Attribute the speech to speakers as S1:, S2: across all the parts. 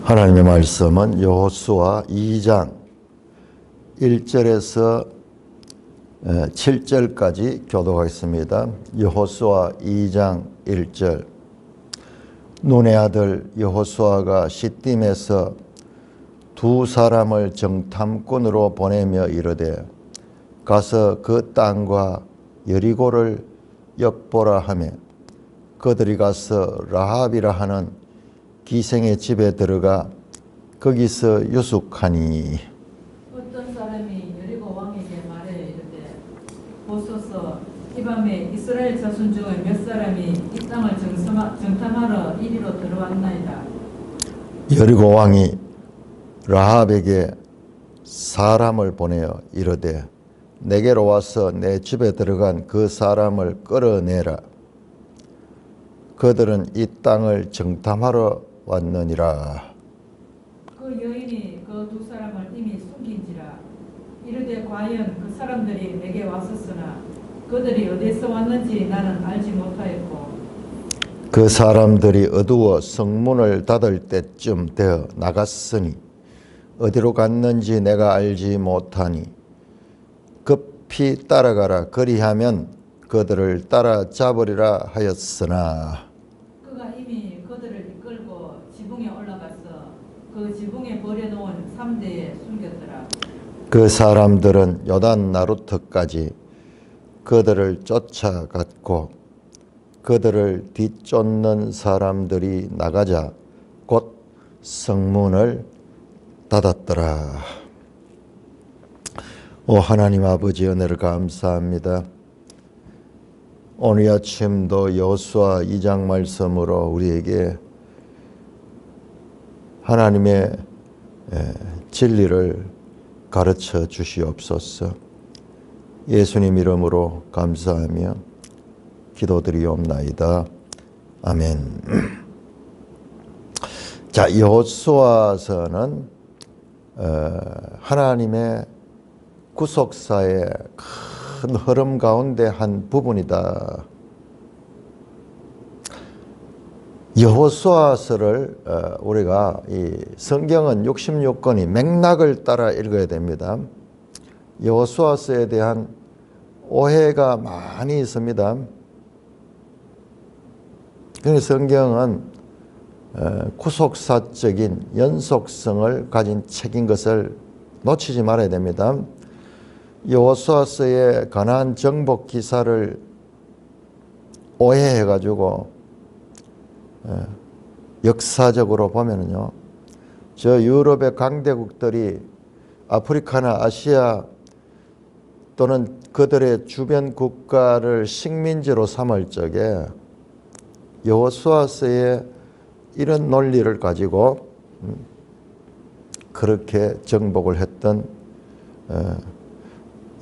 S1: 하나님의 말씀은 여호수아 2장 1절에서 7절까지 교독하겠습니다. 여호수아 2장 1절. 눈의 아들 여호수아가 시딤에서 두 사람을 정탐꾼으로 보내며 이르되 가서 그 땅과 여리고를 엿보라 하며 그들이 가서 라합이라 하는 기생의 집에 들어가 거기서 유숙하니.
S2: 어떤 사람이 여리고 왕에게 말해 이르되 보소서 이 밤에 이스라엘 자손 중에 몇 사람이 이 땅을 정탐하러 이리로 들어왔나이다.
S1: 여리고 왕이 라합에게 사람을 보내어 이르되 내게로 와서 내 집에 들어간 그 사람을 끌어내라. 그들은 이 땅을 정탐하러 왔느니라.
S2: 그 여인이 그 두 사람을 이미 숨긴지라. 이르되 과연 그 사람들이 내게 왔었으나 그들이 어디서 왔는지 나는 알지 못하였고
S1: 그 사람들이 어두워 성문을 닫을 때쯤 되어 나갔으니 어디로 갔는지 내가 알지 못하니 급히 따라가라. 그리하면 그들을 따라잡으리라 하였으나
S2: 그가 이미 그들을 이끌고 지붕에 올라가서 그 지붕에 버려놓은 3대에 숨겼더라.
S1: 그 사람들은 요단 나루터까지 그들을 쫓아갔고 그들을 뒤쫓는 사람들이 나가자 곧 성문을 닫았더라. 오 하나님 아버지, 은혜를 감사합니다. 오늘 아침도 여호수아 2장 말씀으로 우리에게 하나님의 진리를 가르쳐 주시옵소서. 예수님 이름으로 감사하며 기도드리옵나이다. 아멘. 자, 여호수아서는 하나님의 구속사의 큰 흐름 가운데 한 부분이다. 여호수아서를 우리가 이 성경은 66권이 맥락을 따라 읽어야 됩니다. 여호수아서에 대한 오해가 많이 있습니다. 그래서 성경은 구속사적인 연속성을 가진 책인 것을 놓치지 말아야 됩니다. 여호수아서의 가나안 정복 기사를 오해해가지고 역사적으로 보면은요, 저 유럽의 강대국들이 아프리카나 아시아 또는 그들의 주변 국가를 식민지로 삼을 적에 여호수아서의 이런 논리를 가지고 그렇게 정복을 했던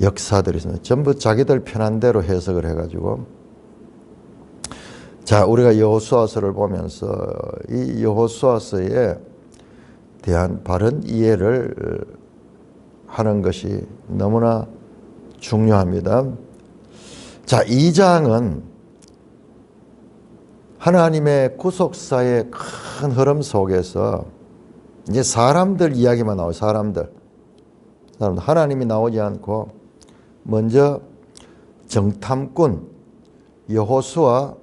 S1: 역사들이 있습니다. 전부 자기들 편한 대로 해석을 해가지고. 자, 우리가 여호수아서를 보면서 이 여호수아서에 대한 바른 이해를 하는 것이 너무나 중요합니다. 자, 2장은 하나님의 구속사의 큰 흐름 속에서 이제 사람들 이야기만 나와요. 사람들. 하나님이 나오지 않고 먼저 정탐꾼 여호수아,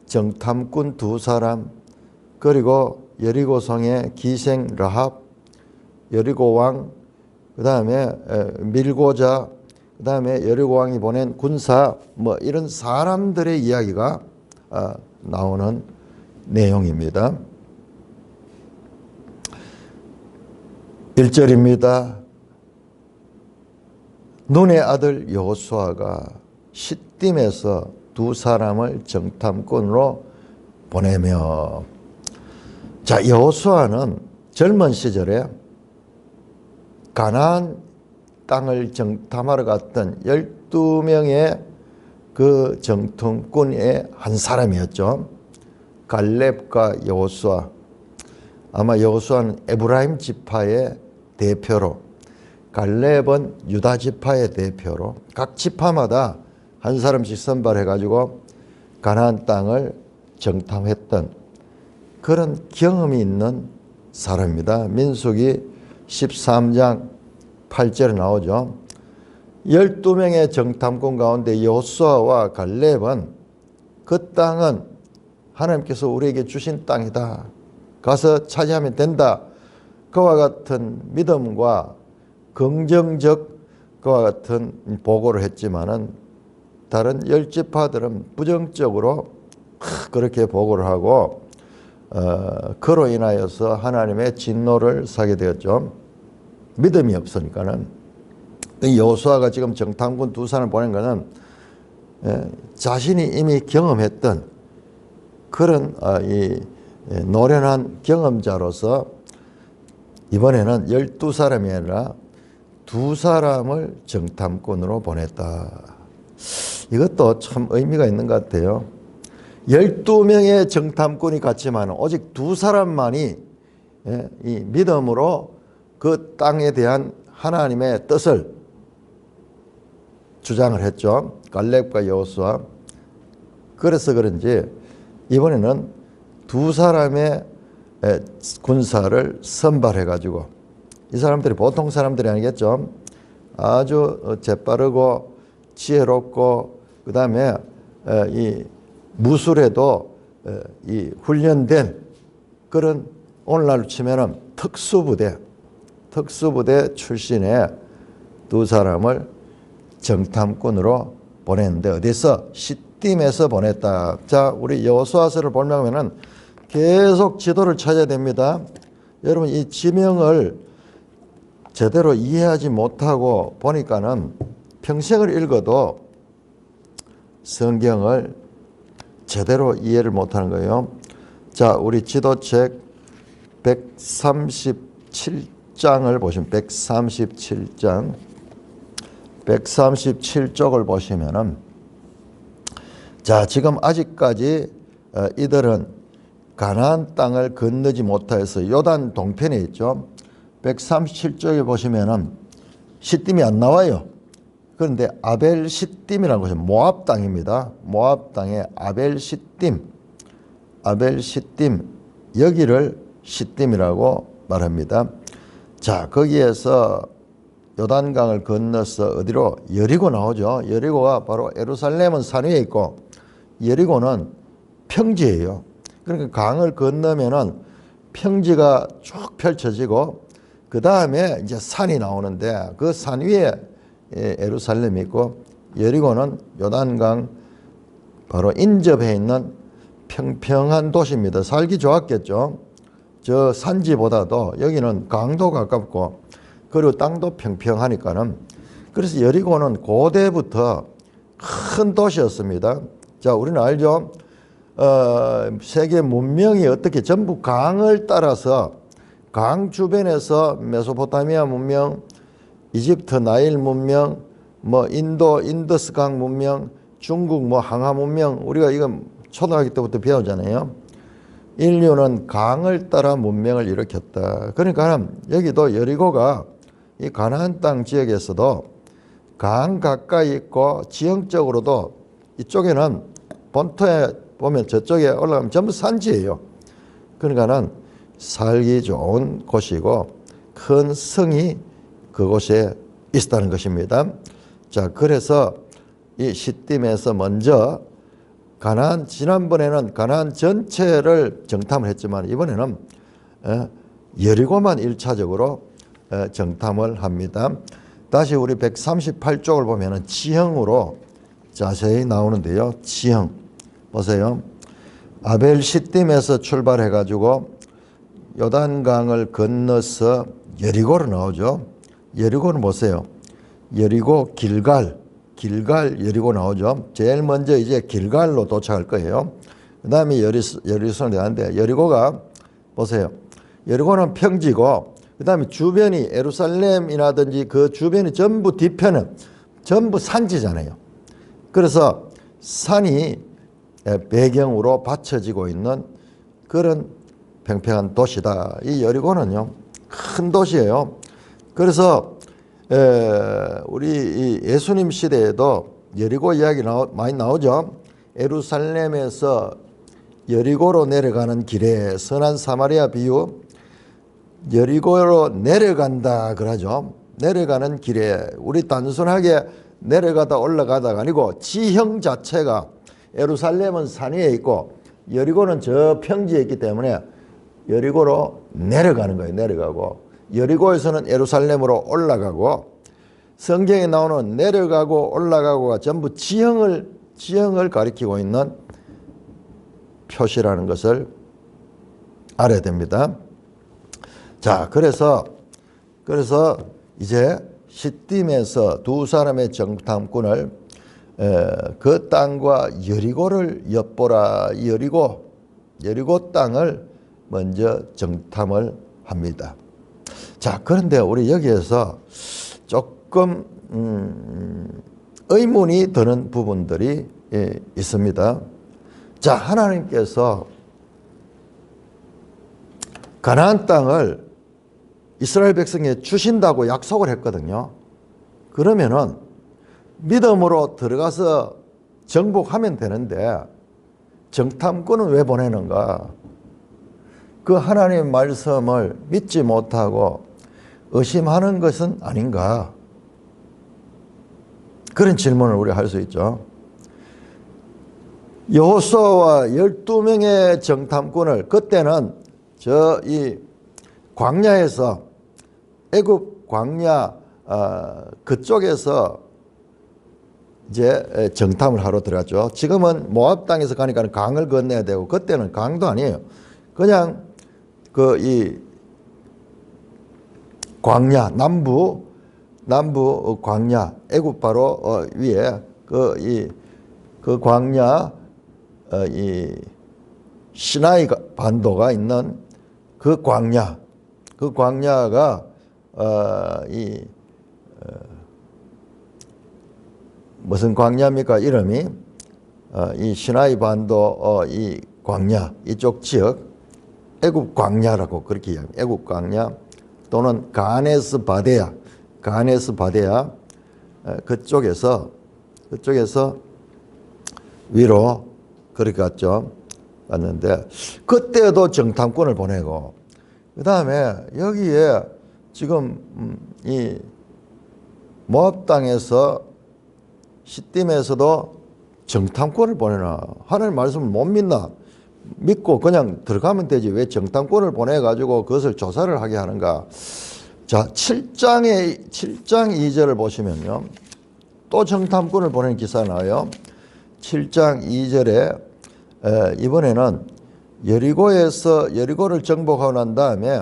S1: 정탐꾼 두 사람, 그리고 여리고성의 기생 라합, 여리고 왕, 그 다음에 밀고자, 그 다음에 여리고 왕이 보낸 군사, 뭐 이런 사람들의 이야기가 나오는 내용입니다. 1절입니다. 눈의 아들 여호수아가 시딤에서 두 사람을 정탐꾼으로 보내며. 자, 여호수아는 젊은 시절에 가나안 땅을 정탐하러 갔던 12명의 그 정탐꾼의 한 사람이었죠. 갈렙과 여호수아. 아마 여호수아는 에브라임 지파의 대표로, 갈렙은 유다 지파의 대표로 각 지파마다 한 사람씩 선발해가지고 가나안 땅을 정탐했던 그런 경험이 있는 사람입니다. 민수기 13장 8절에 나오죠. 12명의 정탐꾼 가운데 여호수아와 갈렙은 그 땅은 하나님께서 우리에게 주신 땅이다. 가서 차지하면 된다. 그와 같은 믿음과 긍정적 그와 같은 보고를 했지만은 다른 10지파들은 부정적으로 그렇게 보고를 하고 그로 인하여서 하나님의 진노를 사게 되었죠. 믿음이 없으니까는. 여호수아가 지금 정탐꾼 두 사람을 보낸 것은 자신이 이미 경험했던 그런 이 노련한 경험자로서 이번에는 12사람이 아니라 2사람을 정탐꾼으로 보냈다. 이것도 참 의미가 있는 것 같아요. 12명의 정탐꾼이 갔지만 오직 2사람만이 이 믿음으로 그 땅에 대한 하나님의 뜻을 주장을 했죠. 갈렙과 여호수아. 그래서 그런지 이번에는 2사람의 군사를 선발해 가지고, 이 사람들이 보통 사람들이 아니겠죠. 아주 재빠르고 지혜롭고 그 다음에 이 무술에도 이 훈련된 그런, 오늘날로 치면은 특수부대 출신의 2사람을 정탐꾼으로 보냈는데 어디서? 시딤에서 보냈다. 자, 우리 여호수아서를 보면은 계속 지도를 찾아야 됩니다. 여러분, 이 지명을 제대로 이해하지 못하고 보니까는 평생을 읽어도 성경을 제대로 이해를 못하는 거예요. 자, 우리 지도책 137장을 보시면 137쪽을 보시면은, 자, 지금 아직까지 이들은 가나안 땅을 건너지 못해서 요단 동편에 있죠. 137쪽에 보시면은 시딤이 안 나와요. 그런데 아벨 시딤이라는 곳이 모압 땅입니다. 모압 땅의 아벨 시딤, 여기를 시딤이라고 말합니다. 자, 거기에서 요단강을 건너서 어디로? 여리고 나오죠. 여리고가 바로 예루살렘은 산 위에 있고 여리고는 평지예요. 그러니까 강을 건너면은 평지가 쭉 펼쳐지고 그 다음에 이제 산이 나오는데 그 산 위에 예루살렘이 있고 여리고는 요단강 바로 인접해 있는 평평한 도시입니다. 살기 좋았겠죠. 저 산지보다도 여기는 강도 가깝고 그리고 땅도 평평하니까는. 그래서 여리고는 고대부터 큰 도시였습니다. 자, 우리는 알죠. 세계 문명이 어떻게 전부 강을 따라서 강 주변에서 메소포타미아 문명, 이집트 나일 문명, 뭐 인도 인더스강 문명, 중국 뭐 항하 문명, 우리가 이거 초등학교 때부터 배우잖아요. 인류는 강을 따라 문명을 일으켰다. 그러니까 여기도 여리고가 이 가나안 땅 지역에서도 강 가까이 있고 지형적으로도 이쪽에는 본토에 보면 저쪽에 올라가면 전부 산지예요. 그러니까는 살기 좋은 곳이고 큰 성이 그곳에 있었다는 것입니다. 자, 그래서 이 시딤에서 먼저 가나안, 지난번에는 가나안 전체를 정탐을 했지만 이번에는 여리고만 1차적으로 정탐을 합니다. 다시 우리 138쪽을 보면은 지형으로 자세히 나오는데요. 지형 보세요. 아벨 시딤에서 출발해 가지고 요단강을 건너서 여리고로 나오죠. 여리고는 보세요. 여리고 길갈 여리고 나오죠. 제일 먼저 이제 길갈로 도착할 거예요. 그 다음에 여리소는 되는데 여리고가 보세요. 여리고는 평지고 그 다음에 주변이 예루살렘이라든지 그 주변이 전부 뒤편은 전부 산지잖아요. 그래서 산이 배경으로 받쳐지고 있는 그런 평평한 도시다. 이 여리고는요, 큰 도시예요. 그래서 우리 이 예수님 시대에도 여리고 이야기 많이 나오죠. 예루살렘에서 여리고로 내려가는 길에 선한 사마리아 비유, 여리고로 내려간다 그러죠. 내려가는 길에 우리 단순하게 내려가다 올라가다가 아니고 지형 자체가 예루살렘은 산 위에 있고 여리고는 저 평지에 있기 때문에 여리고로 내려가는 거예요. 내려가고 여리고에서는 예루살렘으로 올라가고 성경에 나오는 내려가고 올라가고가 전부 지형을 가리키고 있는 표시라는 것을 알아야 됩니다. 자, 그래서 이제 시딤에서 두 사람의 정탐꾼을 그 땅과 여리고를 엿보라. 여리고 땅을 먼저 정탐을 합니다. 자, 그런데 우리 여기에서 조금 의문이 드는 부분들이 있습니다. 자, 하나님께서 가나안 땅을 이스라엘 백성에 주신다고 약속을 했거든요. 그러면은 믿음으로 들어가서 정복하면 되는데 정탐꾼은 왜 보내는가? 그 하나님의 말씀을 믿지 못하고 의심하는 것은 아닌가? 그런 질문을 우리가 할 수 있죠. 여호수아와 12명의 정탐꾼을 그때는 이 광야에서 애굽 광야 그쪽에서 이제 정탐을 하러 들어갔죠. 지금은 모압 땅에서 가니까 강을 건너야 되고 그때는 강도 아니에요. 그냥 이 광야 남부 광야 애굽 바로 위에 그 광야 이 시나이 반도가 있는 그 광야가 무슨 광야입니까? 이름이 이 시나이 반도 이 광야 이쪽 지역 애굽 광야라고 그렇게 이야기합니다. 애굽 광야 또는 가네스 바데아 그쪽에서 위로 그렇게 갔는데 그때도 정탐꾼을 보내고 그 다음에 여기에 지금 이 모압 땅에서 시딤에서도 정탐꾼을 보내나? 하나님 말씀을 못 믿나? 믿고 그냥 들어가면 되지 왜 정탐꾼을 보내가지고 그것을 조사를 하게 하는가? 자, 7장 2절을 보시면요. 또 정탐꾼을 보내는 기사가 나와요. 7장 2절에 이번에는 여리고를 정복하고 난 다음에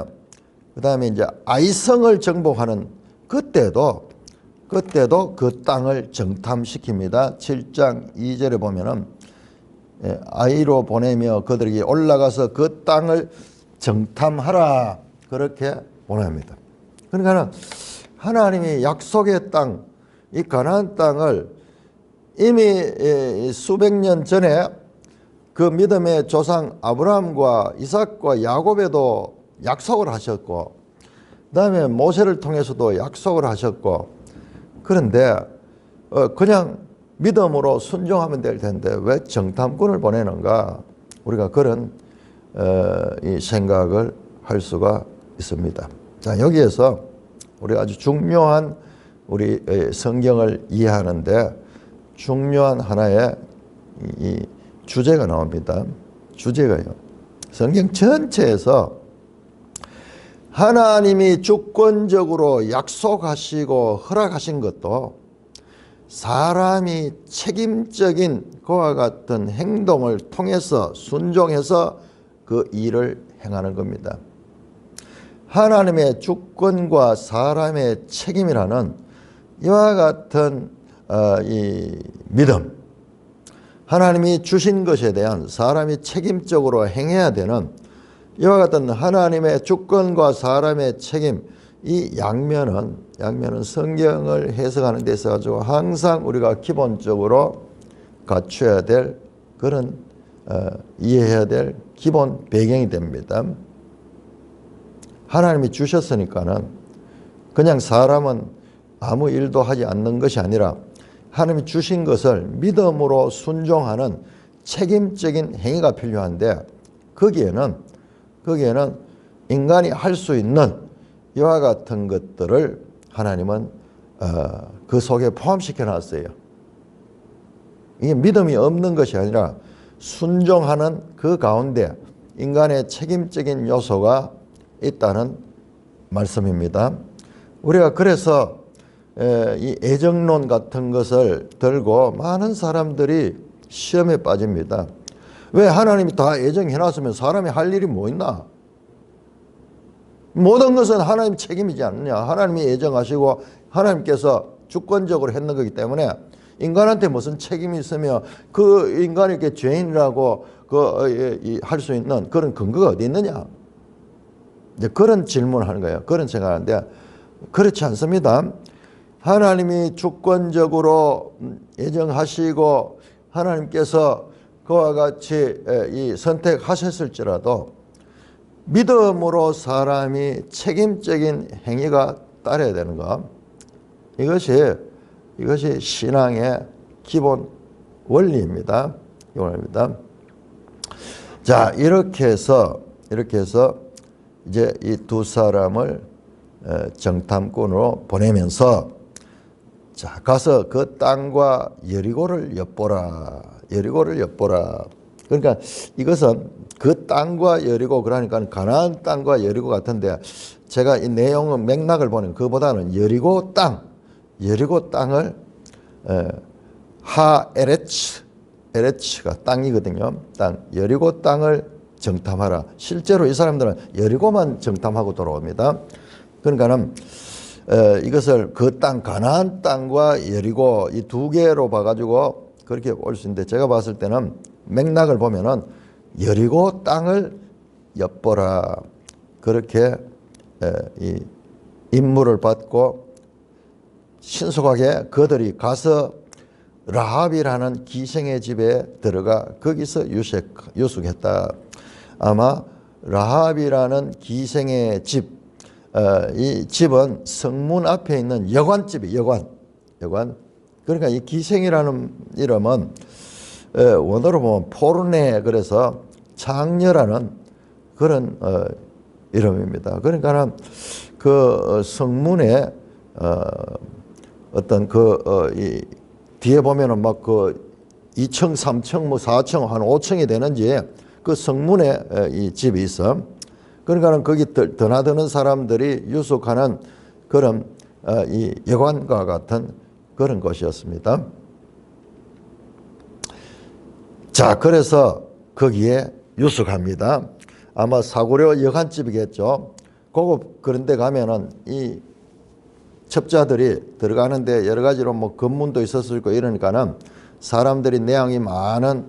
S1: 그 다음에 이제 아이성을 정복하는 그때도 그 땅을 정탐시킵니다. 7장 2절에 보면은 아이로 보내며 그들에게 올라가서 그 땅을 정탐하라 그렇게 보냅니다. 그러니까 하나님이 약속의 땅, 이 가나안 땅을 이미 수백 년 전에 그 믿음의 조상 아브라함과 이삭과 야곱에도 약속을 하셨고 그다음에 모세를 통해서도 약속을 하셨고 그런데 그냥 믿음으로 순종하면 될 텐데 왜 정탐꾼을 보내는가? 우리가 그런 이 생각을 할 수가 있습니다. 자, 여기에서 우리가 아주 중요한 우리 성경을 이해하는데 중요한 하나의 이 주제가 나옵니다. 주제가요. 성경 전체에서 하나님이 주권적으로 약속하시고 허락하신 것도 사람이 책임적인 그와 같은 행동을 통해서 순종해서 그 일을 행하는 겁니다. 하나님의 주권과 사람의 책임이라는 이와 같은 이 믿음, 하나님이 주신 것에 대한 사람이 책임적으로 행해야 되는 이와 같은 하나님의 주권과 사람의 책임, 이 양면은 성경을 해석하는 데 있어 가지고 항상 우리가 기본적으로 갖춰야 될 그런 이해해야 될 기본 배경이 됩니다. 하나님이 주셨으니까는 그냥 사람은 아무 일도 하지 않는 것이 아니라 하나님이 주신 것을 믿음으로 순종하는 책임적인 행위가 필요한데 거기에는 인간이 할 수 있는 이와 같은 것들을 하나님은 그 속에 포함시켜 놨어요. 이게 믿음이 없는 것이 아니라 순종하는 그 가운데 인간의 책임적인 요소가 있다는 말씀입니다. 우리가 그래서 이 애정론 같은 것을 들고 많은 사람들이 시험에 빠집니다. 왜? 하나님이 다 애정해놨으면 사람이 할 일이 뭐 있나? 모든 것은 하나님 책임이지 않느냐. 하나님이 애정하시고 하나님께서 주권적으로 했는 거기 때문에 인간한테 무슨 책임이 있으며 그 인간이 이렇게 죄인이라고 할 수 있는 그런 근거가 어디 있느냐. 이제 그런 질문을 하는 거예요. 그런 생각하는데 그렇지 않습니다. 하나님이 주권적으로 애정하시고 하나님께서 그와 같이 이 선택하셨을지라도 믿음으로 사람이 책임적인 행위가 따라야 되는 것. 이것이 신앙의 기본 원리입니다. 원리입니다. 자, 이렇게 해서 이제 이 두 사람을 정탐꾼으로 보내면서 자, 가서 그 땅과 여리고를 엿보라. 여리고를 엿보라. 그러니까 이것은 그 땅과 여리고 그러니까 가나안 땅과 여리고 같은데 제가 이 내용은 맥락을 보는 그보다는 여리고 땅을 에레츠가 땅이거든요. 여리고 땅을 정탐하라. 실제로 이 사람들은 여리고만 정탐하고 돌아옵니다. 그러니까는 이것을 그 땅 가나안 땅과 여리고 이 두 개로 봐가지고 그렇게 볼 수 있는데 제가 봤을 때는 맥락을 보면은 여리고 땅을 엿보라. 그렇게 이 임무를 받고 신속하게 그들이 가서 라합이라는 기생의 집에 들어가 거기서 유숙했다. 아마 라합이라는 기생의 집, 이 집은 성문 앞에 있는 여관집이 여관. 그러니까 이 기생이라는 이름은 원어로 보면 포르네, 그래서 창녀라는 그런 이름입니다. 그러니까 그 성문에 어떤 이 뒤에 보면은 막 그 2층, 3층, 뭐 4층, 한 5층이 되는지 그 성문에 이 집이 있어. 그러니까는 거기 드나드는 사람들이 유숙하는 그런 이 여관과 같은 그런 곳이었습니다. 자, 그래서 거기에 유숙합니다. 아마 사구려 여관집이겠죠. 그런데 가면은 이 첩자들이 들어가는데 여러 가지로 뭐 검문도 있었을 거고 이러니까는 사람들이 내양이 많은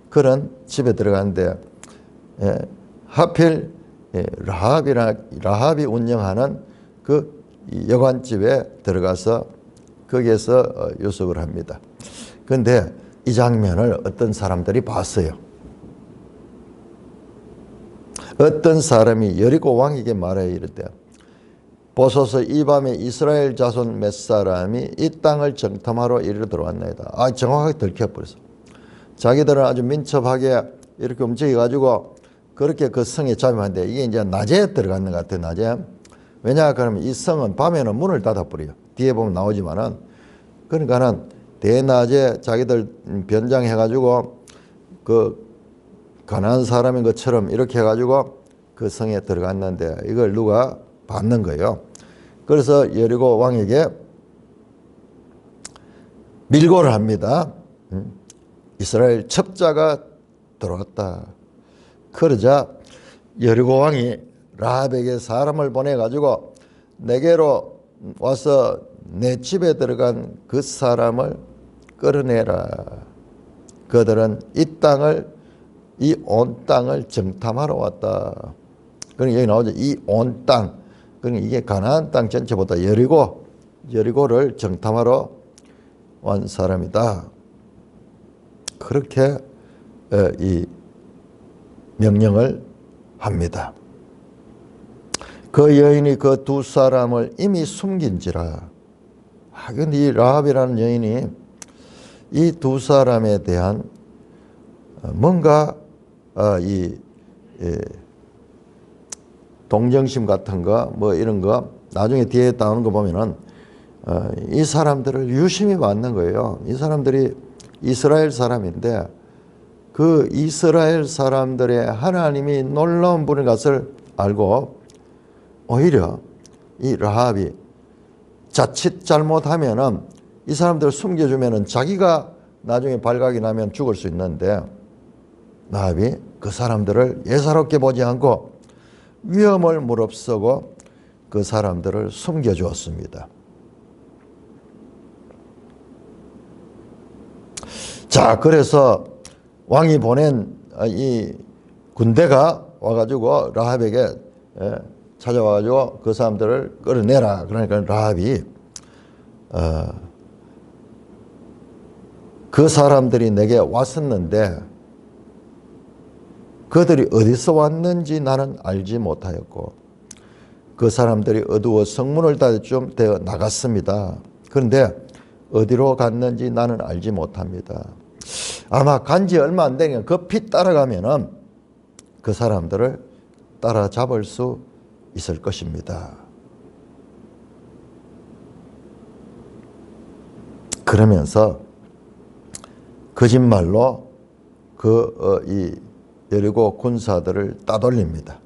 S1: 그런 집에 들어가는데 하필 라합이 운영하는 그 여관집에 들어가서 거기에서 유숙을 합니다. 그런데 이 장면을 어떤 사람들이 봤어요. 어떤 사람이 여리고 왕에게 말해 이르되 보소서 이 밤에 이스라엘 자손 몇 사람이 이 땅을 정탐하러 이리로 들어왔나이다. 정확하게 들켜버렸어. 자기들은 아주 민첩하게 이렇게 움직여가지고 그렇게 그 성에 잠입하는데 이게 이제 낮에 들어갔는 것 같아요. 낮에. 왜냐 그러면 이 성은 밤에는 문을 닫아버려요. 뒤에 보면 나오지만은. 그러니까는 대낮에 자기들 변장해가지고 그 가난한 사람인 것처럼 이렇게 해가지고 그 성에 들어갔는데 이걸 누가 받는 거예요. 그래서 여리고 왕에게 밀고를 합니다. 이스라엘 첩자가 들어왔다. 그러자 여리고 왕이 라합에게 사람을 보내가지고 내게로 와서 내 집에 들어간 그 사람을 끌어내라. 그들은 이 온 땅을 정탐하러 왔다. 그러니까 여기 나오죠. 이 온 땅. 그러니까 이게 가나안 땅 전체보다 여리고를 정탐하러 온 사람이다. 그렇게 이 명령을 합니다. 그 여인이 그 두 사람을 이미 숨긴지라. 근데 이 라합이라는 여인이 이 두 사람에 대한 뭔가 동정심 같은 거, 뭐 이런 거, 나중에 뒤에 나오는 거 보면은, 이 사람들을 유심히 받는 거예요. 이 사람들이 이스라엘 사람인데, 그 이스라엘 사람들의 하나님이 놀라운 분인 것을 알고, 오히려 이 라합이 자칫 잘못하면은 이 사람들을 숨겨주면은 자기가 나중에 발각이 나면 죽을 수 있는데, 라합이 그 사람들을 예사롭게 보지 않고 위험을 무릅쓰고 그 사람들을 숨겨주었습니다. 자, 그래서 왕이 보낸 이 군대가 와가지고 라합에게 찾아와가지고 그 사람들을 끌어내라. 그러니까 라합이 그 사람들이 내게 왔었는데 그들이 어디서 왔는지 나는 알지 못하였고 그 사람들이 어두워 성문을 닫아 좀 되어 나갔습니다. 그런데 어디로 갔는지 나는 알지 못합니다. 아마 간지 얼마 안 되니까 급히 따라가면은 그 사람들을 따라잡을 수 있을 것입니다. 그러면서 거짓말로 이 여리고 군사들을 따돌립니다.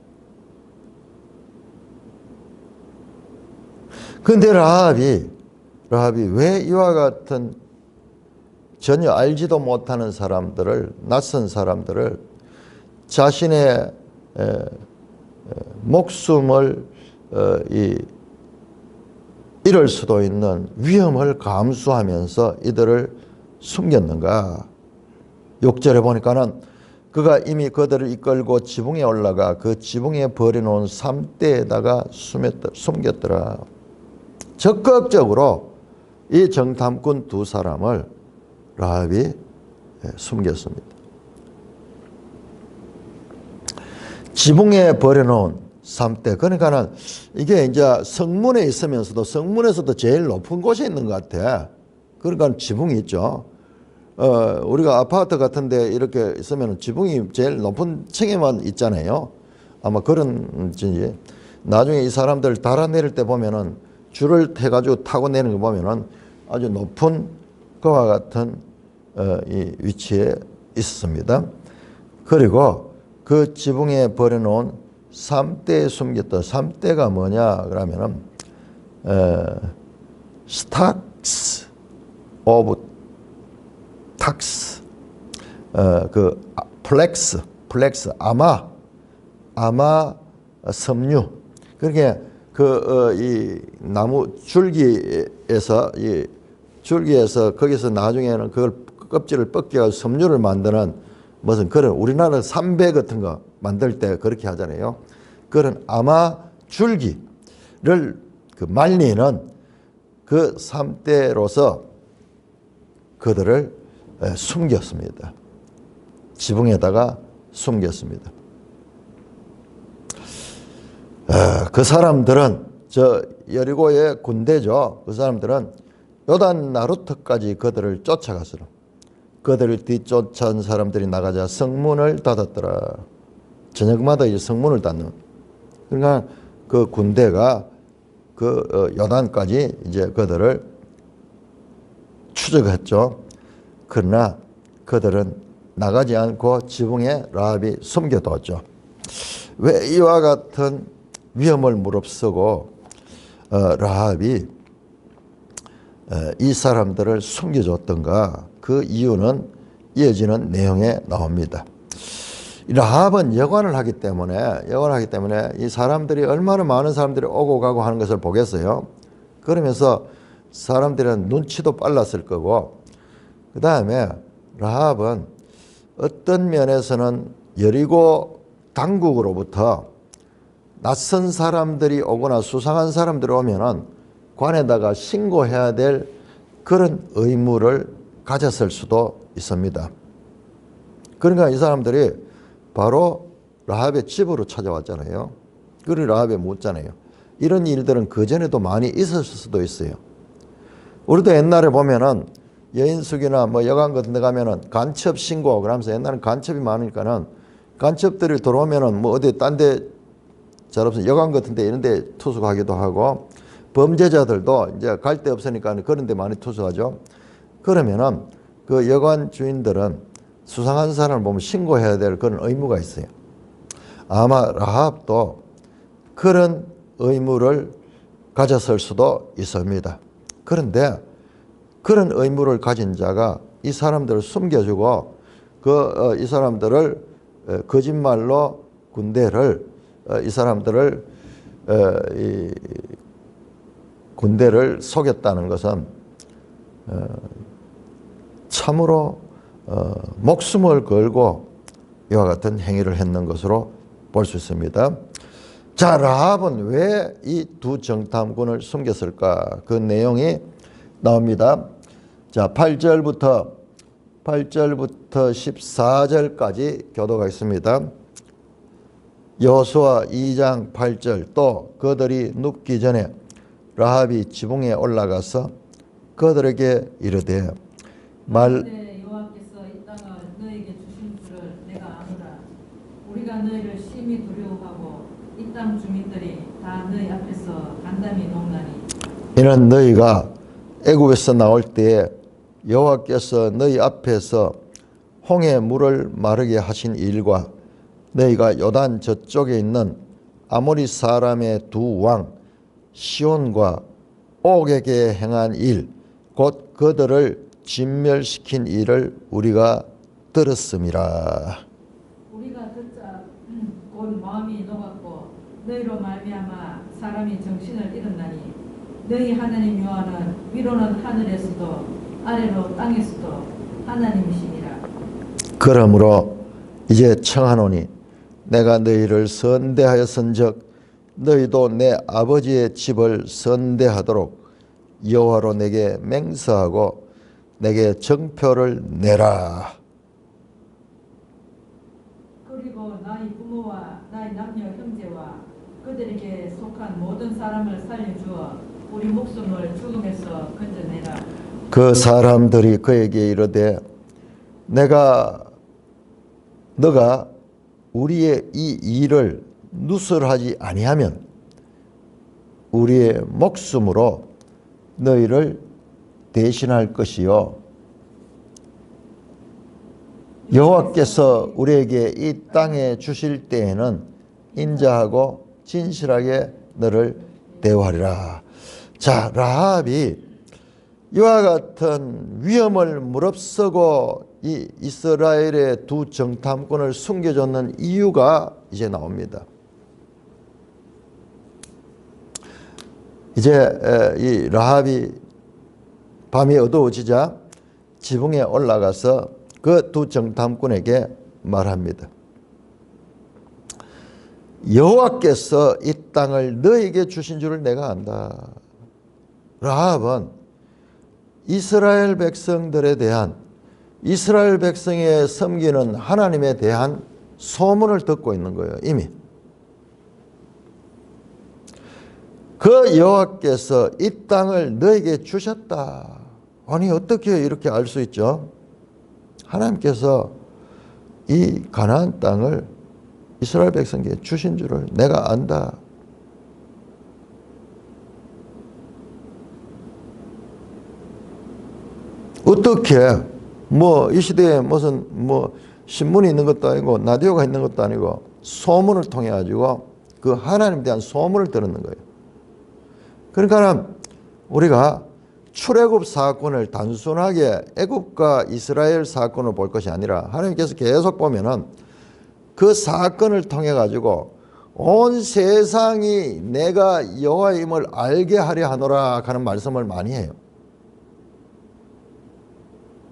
S1: 그런데 라합이 왜 이와 같은 전혀 알지도 못하는 사람들을, 낯선 사람들을 자신의 목숨을 잃을 수도 있는 위험을 감수하면서 이들을 숨겼는가? 6절에 보니까는 그가 이미 그들을 이끌고 지붕에 올라가 그 지붕에 버려놓은 삼대에다가 숨겼더라. 적극적으로 이 정탐꾼 두 사람을 라합이 숨겼습니다. 지붕에 버려놓은 삼대. 그러니까는 이게 이제 성문에 있으면서도 성문에서도 제일 높은 곳에 있는 것 같아. 그러니까 지붕이 있죠. 우리가 아파트 같은 데 이렇게 있으면 지붕이 제일 높은 층에만 있잖아요. 아마 그런지 나중에 이 사람들 달아내릴 때 보면은 줄을 태가지고 타고 내는 거 보면은 아주 높은 그와 같은 이 위치에 있습니다. 그리고 그 지붕에 버려놓은 삼대에 숨겼던 삼대가 뭐냐 그러면은 스탁스 오브 탁스 그 플렉스 아마 섬유. 그러니까 이 나무 줄기에서 거기서 나중에는 그걸 껍질을 벗겨서 섬유를 만드는 무슨 그런 우리나라 삼배 같은 거 만들 때 그렇게 하잖아요. 그런 아마 줄기를 말리는 그 삼대로서 그들을 숨겼습니다. 지붕에다가 숨겼습니다. 그 사람들은 저 여리고의 군대죠. 그 사람들은 요단 나루터까지 그들을 쫓아갔어요. 그들을 뒤쫓아온 사람들이 나가자 성문을 닫았더라. 저녁마다 이제 성문을 닫는. 그러니까 그 군대가 그 요단까지 이제 그들을 추적했죠. 그러나 그들은 나가지 않고 지붕에 라합이 숨겨뒀죠. 왜 이와 같은 위험을 무릅쓰고 라합이 이 사람들을 숨겨줬던가? 그 이유는 이어지는 내용에 나옵니다. 라합은 여관을 하기 때문에 이 사람들이 얼마나 많은 사람들이 오고 가고 하는 것을 보겠어요. 그러면서 사람들은 눈치도 빨랐을 거고, 그 다음에 라합은 어떤 면에서는 여리고 당국으로부터 낯선 사람들이 오거나 수상한 사람들이 오면은 관에다가 신고해야 될 그런 의무를 가졌을 수도 있습니다. 그러니까 이 사람들이 바로 라합의 집으로 찾아왔잖아요. 그리고 라합에 묻잖아요. 이런 일들은 그전에도 많이 있었을 수도 있어요. 우리도 옛날에 보면은 여인숙이나 뭐 여관 같은 데 가면은 간첩 신고 그러면서 옛날에는 간첩이 많으니까는 간첩들이 들어오면은 뭐 어디 딴 데 잘 없으면 여관 같은 데 이런 데 투숙하기도 하고, 범죄자들도 이제 갈 데 없으니까 그런 데 많이 투숙하죠. 그러면은 그 여관 주인들은 수상한 사람을 보면 신고해야 될 그런 의무가 있어요. 아마 라합도 그런 의무를 가졌을 수도 있습니다. 그런데 그런 의무를 가진 자가 이 사람들을 숨겨주고 이 사람들을 거짓말로 이 사람들을 이 군대를 속였다는 것은 참으로 목숨을 걸고 이와 같은 행위를 했는 것으로 볼 수 있습니다. 자, 라합은 왜 이 두 정탐꾼을 숨겼을까? 그 내용이 나옵니다. 자, 8절부터 14절까지 교도가 있습니다. 여호수아 2장 8절, 또 그들이 눕기 전에 라합이 지붕에 올라가서 그들에게 이르되
S2: 여호와께서 이 땅을 너에게 주신 줄을 내가 아노라. 우리가 너희를 심히 두려워하고 이 땅 주민들이 다 너희 앞에서 간담이 녹나니
S1: 이는 너희가 애굽에서 나올 때에 여호와께서 너희 앞에서 홍해 물을 마르게 하신 일과 너희가 요단 저쪽에 있는 아모리 사람의 두 왕 시온과 옥에게 행한 일, 곧 그들을 진멸시킨 일을 우리가 들었음이라.
S2: 우리가 듣자 곧 마음이 녹았고 너희로 말미암아 사람이 정신을 잃었나니 너희 하나님 여호와는 위로는 하늘에서도 아래로 땅에서도 하나님이시니라.
S1: 그러므로 이제 청하노니 내가 너희를 선대하였은즉 너희도 내 아버지의 집을 선대하도록 여호와로 내게 맹세하고 내게 정표를 내라.
S2: 그리고 나의 부모와 나의 남녀 형제와 그들에게 속한 모든 사람을 살려주어 우리 목숨을 죽음에서 건져내라.
S1: 그 사람들이 그에게 이르되 너가 우리의 이 일을 누설하지 아니하면 우리의 목숨으로 너희를 대신할 것이요 여호와께서 우리에게 이 땅에 주실 때에는 인자하고 진실하게 너를 대우하리라. 자, 라합이 이와 같은 위험을 무릅쓰고 이 이스라엘의 두 정탐꾼을 숨겨줬는 이유가 이제 나옵니다. 이제 이 라합이 밤이 어두워지자 지붕에 올라가서 그 두 정탐꾼에게 말합니다. 여호와께서 이 땅을 너에게 주신 줄을 내가 안다. 라합은 이스라엘 백성들에 대한 이스라엘 백성의 섬기는 하나님에 대한 소문을 듣고 있는 거예요. 이미. 그 여호와께서 이 땅을 너에게 주셨다. 아니 어떻게 이렇게 알 수 있죠? 하나님께서 이 가나안 땅을 이스라엘 백성에게 주신 줄을 내가 안다. 어떻게 이 시대에 무슨 신문이 있는 것도 아니고 라디오가 있는 것도 아니고 소문을 통해 가지고 그 하나님에 대한 소문을 들었는 거예요. 그러니까 우리가 출애굽 사건을 단순하게 애굽과 이스라엘 사건을 볼 것이 아니라 하나님께서 계속 보면은 그 사건을 통해 가지고 온 세상이 내가 여호와임을 알게 하려 하노라 하는 말씀을 많이 해요.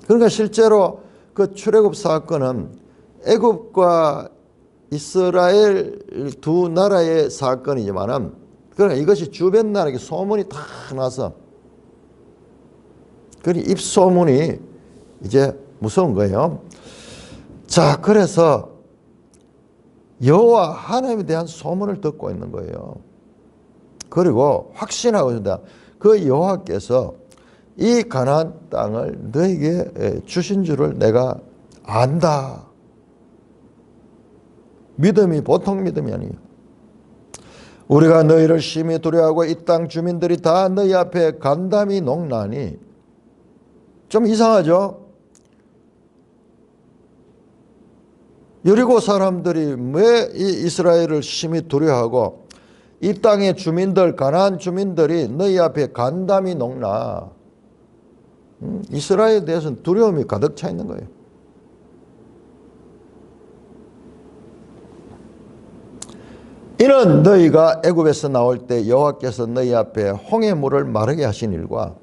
S1: 그러니까 실제로 그 출애굽 사건은 애굽과 이스라엘 두 나라의 사건이지만은 그러니까 이것이 주변 나라에 소문이 다 나서 그 입소문이 이제 무서운 거예요. 자, 그래서 여호와 하나님에 대한 소문을 듣고 있는 거예요. 그리고 확신하고 있습니다. 그 여호와께서 이 가나안 땅을 너에게 주신 줄을 내가 안다. 믿음이 보통 믿음이 아니에요. 우리가 너희를 심히 두려워하고 이 땅 주민들이 다 너희 앞에 간담이 녹나니. 좀 이상하죠? 여리고 사람들이 왜 이 이스라엘을 심히 두려워하고 이 땅의 주민들, 가나안 주민들이 너희 앞에 간담이 녹나. 이스라엘에 대해서는 두려움이 가득 차 있는 거예요. 이는 너희가 애굽에서 나올 때 여호와께서 너희 앞에 홍해 물을 마르게 하신 일과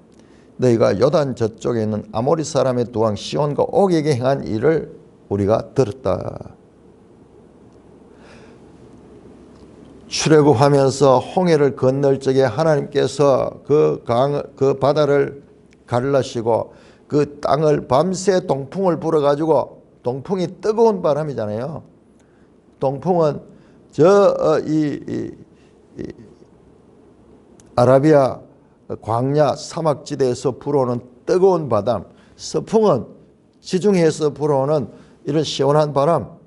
S1: 너희가 요단 저쪽에 있는 아모리 사람의 두 왕 시온과 옥에게 행한 일을 우리가 들었다. 출애굽하면서 홍해를 건널 적에 하나님께서 그 바다를 가르시고 그 땅을 밤새 동풍을 불어가지고, 동풍이 뜨거운 바람이잖아요. 동풍은 아라비아 광야 사막지대에서 불어오는 뜨거운 바람, 서풍은 지중해에서 불어오는 이런 시원한 바람,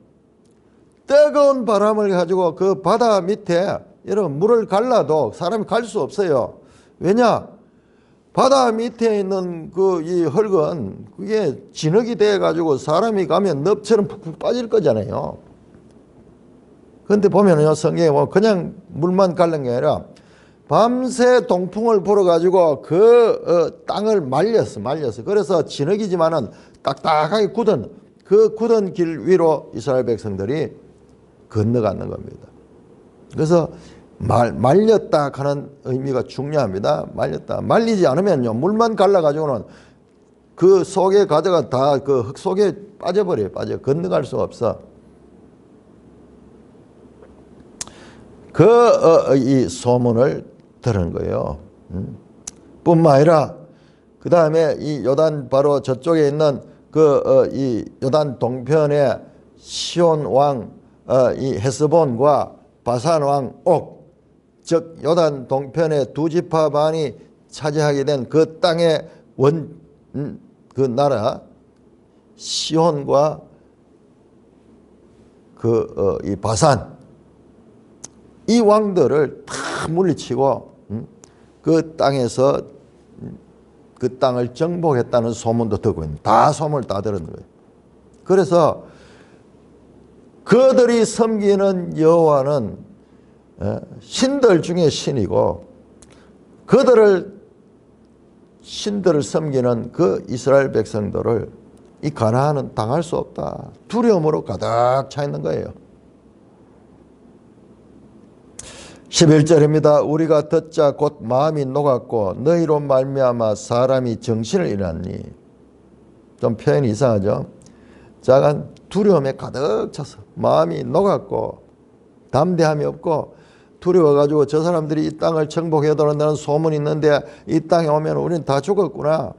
S1: 뜨거운 바람을 가지고 그 바다 밑에 이런 물을 갈라도 사람이 갈 수 없어요. 왜냐? 바다 밑에 있는 이 흙은 그게 진흙이 돼 가지고 사람이 가면 늪처럼 푹푹 빠질 거잖아요. 그런데 보면요, 성경에 보면 그냥 물만 갈른 게 아니라 밤새 동풍을 불어 가지고 땅을 말렸어. 그래서 진흙이지만은 딱딱하게 굳은 길 위로 이스라엘 백성들이 건너가는 겁니다. 그래서 말렸다 하는 의미가 중요합니다. 말리지 않으면요, 물만 갈라가지고는 그 속에 가져가 다 그 흙 속에 빠져버려요. 건너갈 수가 없어. 이 소문을 들은 거예요. 뿐만 아니라 그 다음에 이 요단 바로 저쪽에 있는 이 요단 동편에 시온 왕 이 헤스본과 바산 왕 옥, 즉 요단 동편의 두 지파 반이 차지하게 된 그 땅의 그 나라 시온과 이 바산, 이 왕들을 다 물리치고 그 땅에서 그 땅을 정복했다는 소문도 듣고 있는, 다 소문을 다 들은 거예요. 그래서 그들이 섬기는 여호와는 신들 중에 신이고, 신들을 섬기는 그 이스라엘 백성들을 이 가나안은 당할 수 없다. 두려움으로 가득 차 있는 거예요. 11절입니다. 우리가 듣자 곧 마음이 녹았고 너희로 말미암아 사람이 정신을 잃었니. 좀 표현이 이상하죠. 자간 두려움에 가득 차서 마음이 녹았고 담대함이 없고 두려워가지고 저 사람들이 이 땅을 정복해 들어온다는 소문이 있는데 이 땅에 오면 우리는 다 죽었구나.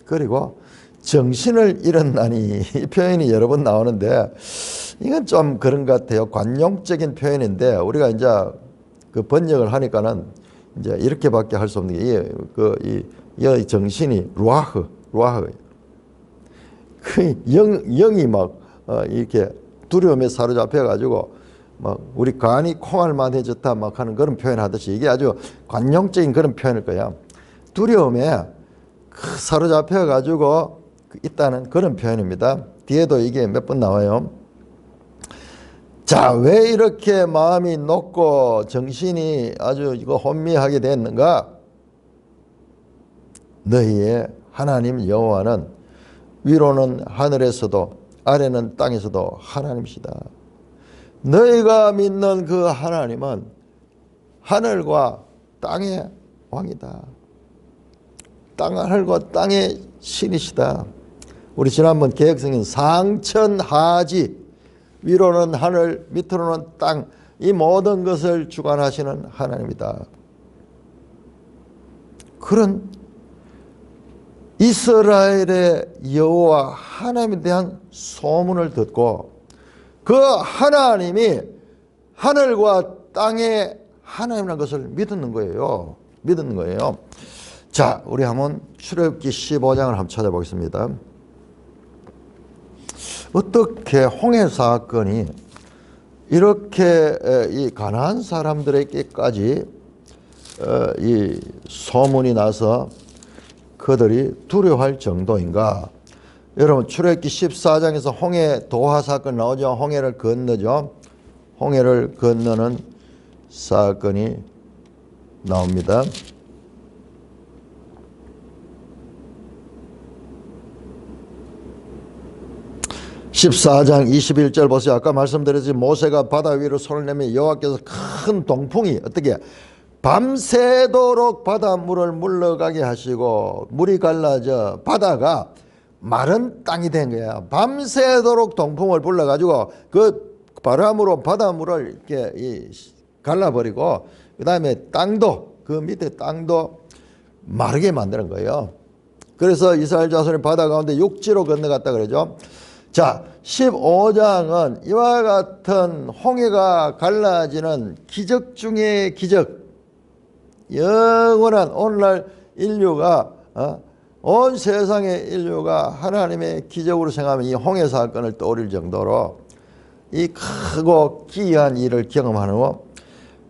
S1: 그리고 정신을 잃었나니, 이 표현이 여러 번 나오는데 이건 좀 그런 것 같아요. 관용적인 표현인데 우리가 이제 그 번역을 하니까는 이제 이렇게밖에 할 수 없는 게 이 정신이 루아흐. 그 영이 막 이렇게 두려움에 사로잡혀 가지고 막 우리 간이 콩알만 해졌다 막 하는 그런 표현 하듯이 이게 아주 관용적인 그런 표현일 거야. 두려움에 사로잡혀 가지고 있다는 그런 표현입니다. 뒤에도 이게 몇 번 나와요. 자, 왜 이렇게 마음이 녹고 정신이 아주 혼미하게 됐는가? 너희의 하나님 여호와는 위로는 하늘에서도 아래는 땅에서도 하나님이시다. 너희가 믿는 그 하나님은 하늘과 땅의 왕이다. 하늘과 땅의 신이시다. 우리 지난번 개혁성인 상천하지, 위로는 하늘, 밑으로는 땅, 이 모든 것을 주관하시는 하나님이다. 그런 이스라엘의 여호와 하나님에 대한 소문을 듣고 그 하나님이 하늘과 땅의 하나님이라는 것을 믿는 거예요. 자, 우리 한번 출애굽기 15장을 한번 이렇게 이 가난한 사람들에게까지 이 소문이 나서 그들이 두려워할 정도인가? 여러분 출애굽기 14장에서 홍해 도하 사건 나오죠. 홍해를 건너죠. 홍해를 건너는 사건이 나옵니다. 14장 21절 보세요. 아까 말씀드렸지 모세가 바다 위로 손을 내며 여호와께서 큰 동풍이 어떻게 밤새도록 바닷물을 물러가게 하시고 물이 갈라져 바다가 마른 땅이 된 거야. 밤새도록 동풍을 불러가지고 그 바람으로 바닷물을 이렇게 갈라버리고 그 다음에 땅도 그 밑에 땅도 마르게 만드는 거예요. 그래서 이스라엘 자손이 바다 가운데 육지로 건너갔다 그러죠. 자, 15장은 이와 같은 홍해가 갈라지는 기적 중의 기적, 영원한 오늘날 인류가 온 세상의 인류가 하나님의 기적으로 생각하면 이 홍해 사건을 떠올릴 정도로 이 크고 기이한 일을 경험하는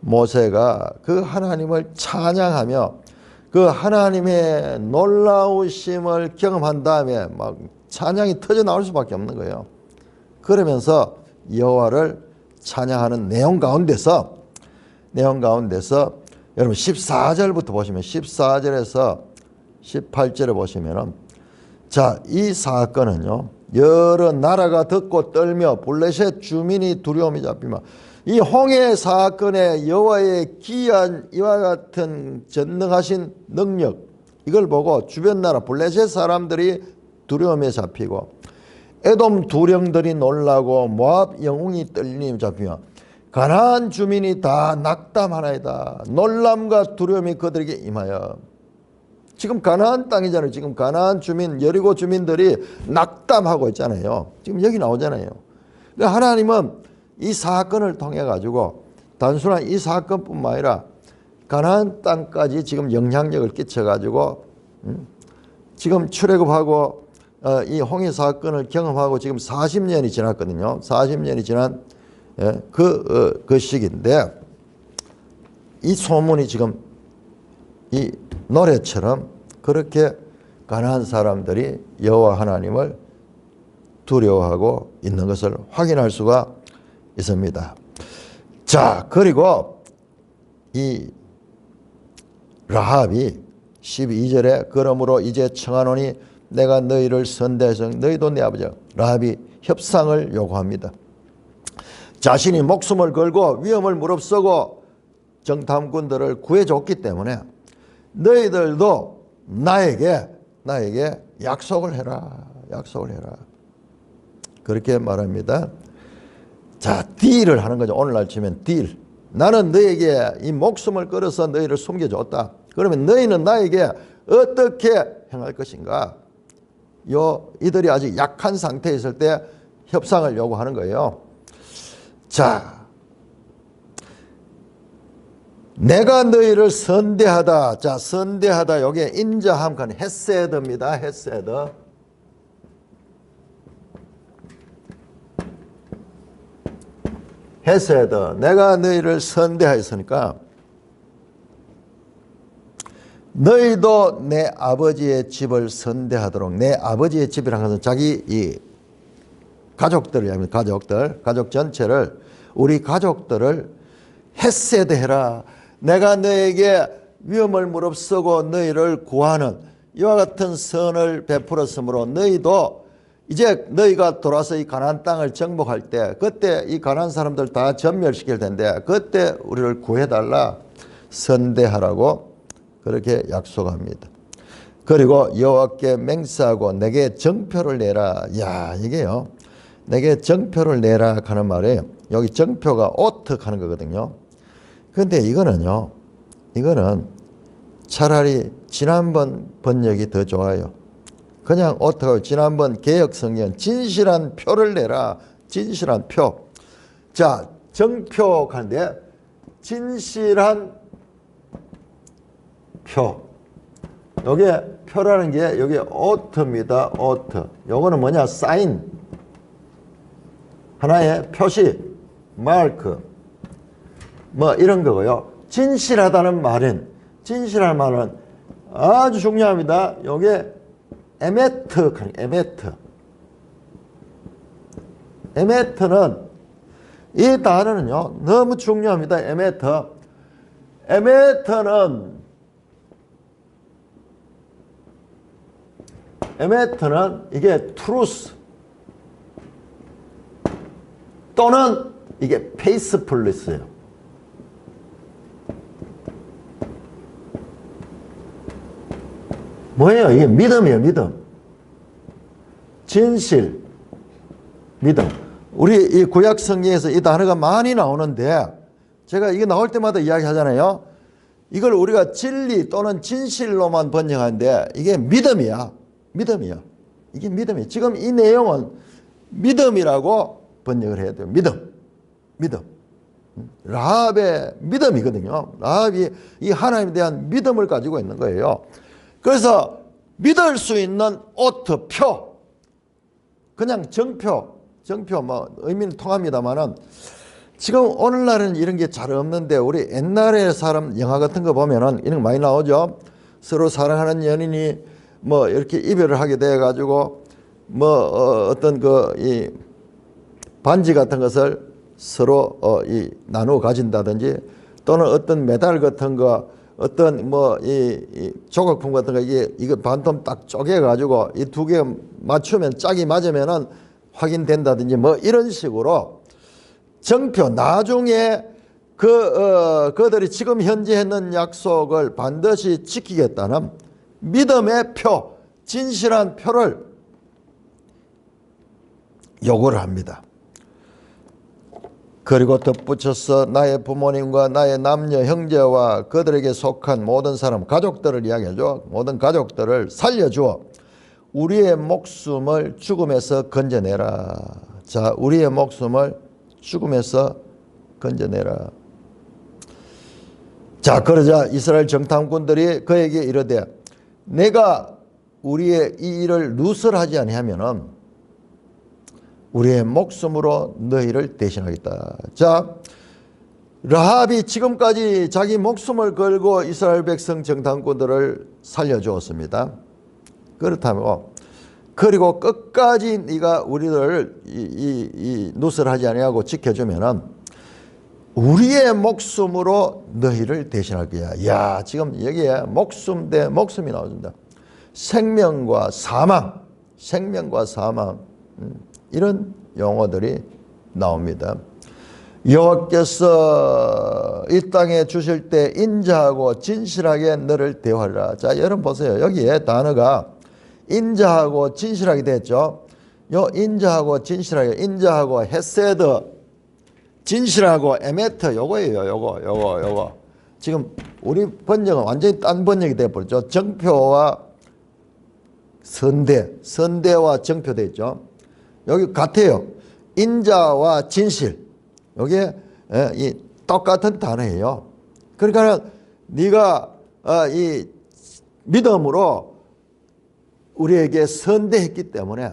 S1: 모세가 그 하나님을 찬양하며 그 하나님의 놀라우심을 경험한 다음에 막 찬양이 터져 나올 수밖에 없는 거예요. 그러면서 여호와를 찬양하는 내용 가운데서 여러분 14절부터 보시면 14절에서 18절에 보시면은 자, 이 사건은요. 여러 나라가 듣고 떨며 블레셋 주민이 두려움이 잡히며 이 홍해 사건에 여호와의 기이한 이와 같은 전능하신 능력 이걸 보고 주변 나라 블레셋 사람들이 두려움에 잡히고 에돔 두령들이 놀라고 모압 영웅이 떨림에 잡히며 가나안 주민이 다 낙담하나이다. 놀람과 두려움이 그들에게 임하여 지금 가나안 땅이잖아요. 지금 가나안 주민 여리고 주민들이 낙담하고 있잖아요. 지금 여기 나오잖아요. 그러니까 하나님은 이 사건을 통해 가지고 단순한 이 사건뿐만 아니라 가나안 땅까지 지금 영향력을 끼쳐 가지고 지금 출애굽하고 이 홍해 사건을 경험하고 지금 40년이 지났거든요. 40년이 지난 그 시기인데 이 소문이 지금 이 노래처럼 그렇게 가난한 사람들이 여호와 하나님을 두려워하고 있는 것을 확인할 수가 있습니다. 자, 그리고 이 라합이 12절에 그러므로 이제 청하노니 내가 너희를 선대해서 너희도 내 아버지야. 라합이 협상을 요구합니다. 자신이 목숨을 걸고 위험을 무릅쓰고 정탐꾼들을 구해줬기 때문에 너희들도 나에게 약속을 해라. 그렇게 말합니다. 자, 딜을 하는 거죠. 오늘날 치면 딜. 나는 너에게 이 목숨을 걸어서 너희를 숨겨줬다. 그러면 너희는 나에게 어떻게 행할 것인가? 이들이 아직 약한 상태에 있을 때 협상을 요구하는 거예요. 자, 내가 너희를 선대하다. 자, 선대하다. 여기에 인자함칸 헤세드입니다. 헤세드. 헤세드. 내가 너희를 선대하였으니까 너희도 내 아버지의 집을 선대하도록. 내 아버지의 집이라는 것은 자기 이 가족들을 얘기합니다. 가족 전체를, 우리 가족들을 헤세드해라. 내가 너에게 위험을 무릅쓰고 너희를 구하는 이와 같은 선을 베풀었으므로 너희도 이제 너희가 돌아서 이 가나안 땅을 정복할 때 그때 이 가나안 사람들 다 전멸시킬 텐데 그때 우리를 구해달라. 선대하라고 그렇게 약속합니다. 그리고 여호와께 맹세하고 내게 정표를 내라. 야, 이게요. 내게 정표를 내라 하는 말에 여기 정표가 오특 하는 거거든요. 근데 이거는 차라리 지난번 번역이 더 좋아요. 그냥 오특하고 지난번 개역성경 진실한 표를 내라. 진실한 표. 자, 정표 하는데 진실한 표. 여기에 표라는 게 여기 오트입니다. 오트. 요거는 뭐냐? 사인. 하나의 표시. 마크, 뭐 이런 거고요. 진실하다는 말은, 진실한 말은 아주 중요합니다. 요게 에메트, 에메트. 에메트는, 이 단어는요, 너무 중요합니다. 에메트. 에메트는 이게 트루스 또는 이게 페이스풀리스예요. 뭐예요? 이게 믿음이에요, 믿음. 진실, 믿음. 우리 이 구약 성경에서 이 단어가 많이 나오는데 제가 이게 나올 때마다 이야기하잖아요. 이걸 우리가 진리 또는 진실로만 번역하는데 이게 믿음이야. 믿음이야. 이게 믿음이에요. 지금 이 내용은 믿음이라고 번역을 해야 돼요. 믿음. 믿음. 라합의 믿음이거든요. 라합이 이 하나님에 대한 믿음을 가지고 있는 거예요. 그래서 믿을 수 있는 오트, 표. 그냥 정표 뭐 의미는 통합니다만은 지금 오늘날은 이런 게 잘 없는데 우리 옛날에 사람 영화 같은 거 보면은 이런 거 많이 나오죠. 서로 사랑하는 연인이 뭐 이렇게 이별을 하게 돼 가지고 뭐 어떤 이 반지 같은 것을 서로 이 나누어 가진다든지 또는 어떤 메달 같은 거 어떤 뭐 이 조각품 같은 거 이거 반통 딱 쪼개 가지고 이 두 개 맞추면 짝이 맞으면은 확인된다든지 뭐 이런 식으로 정표 나중에 그들이 지금 현재 했는 약속을 반드시 지키겠다는 믿음의 표, 진실한 표를 요구를 합니다. 그리고 덧붙여서 나의 부모님과 나의 남녀 형제와 그들에게 속한 모든 사람, 가족들을 이야기하죠. 모든 가족들을 살려주어 우리의 목숨을 죽음에서 건져내라. 자, 우리의 목숨을 죽음에서 건져내라. 자, 그러자 이스라엘 정탐꾼들이 그에게 이르되 내가 우리의 이 일을 누설하지 아니하면은 우리의 목숨으로 너희를 대신하겠다. 자, 라합이 지금까지 자기 목숨을 걸고 이스라엘 백성 정탐꾼들을 살려주었습니다. 그렇다면 그리고 끝까지 네가 우리를 이 누설하지 아니하고 지켜주면은 우리의 목숨으로 너희를 대신할 거야. 야, 지금 여기에 목숨 대 목숨이 나옵니다. 생명과 사망, 이런 용어들이 나옵니다. 여호와께서 이 땅에 주실 때 인자하고 진실하게 너를 대하리라. 자, 여러분 보세요. 여기에 단어가 인자하고 진실하게 됐죠. 요 인자하고 진실하게, 인자하고 헤세드, 진실하고 에메트, 요거예요. 요거. 지금 우리 번역은 완전히 딴 번역이 되어버렸죠. 정표와 선대와 정표 됐죠. 여기 같아요. 인자와 진실. 여기에 이 똑같은 단어예요. 그러니까 네가 이 믿음으로 우리에게 선대했기 때문에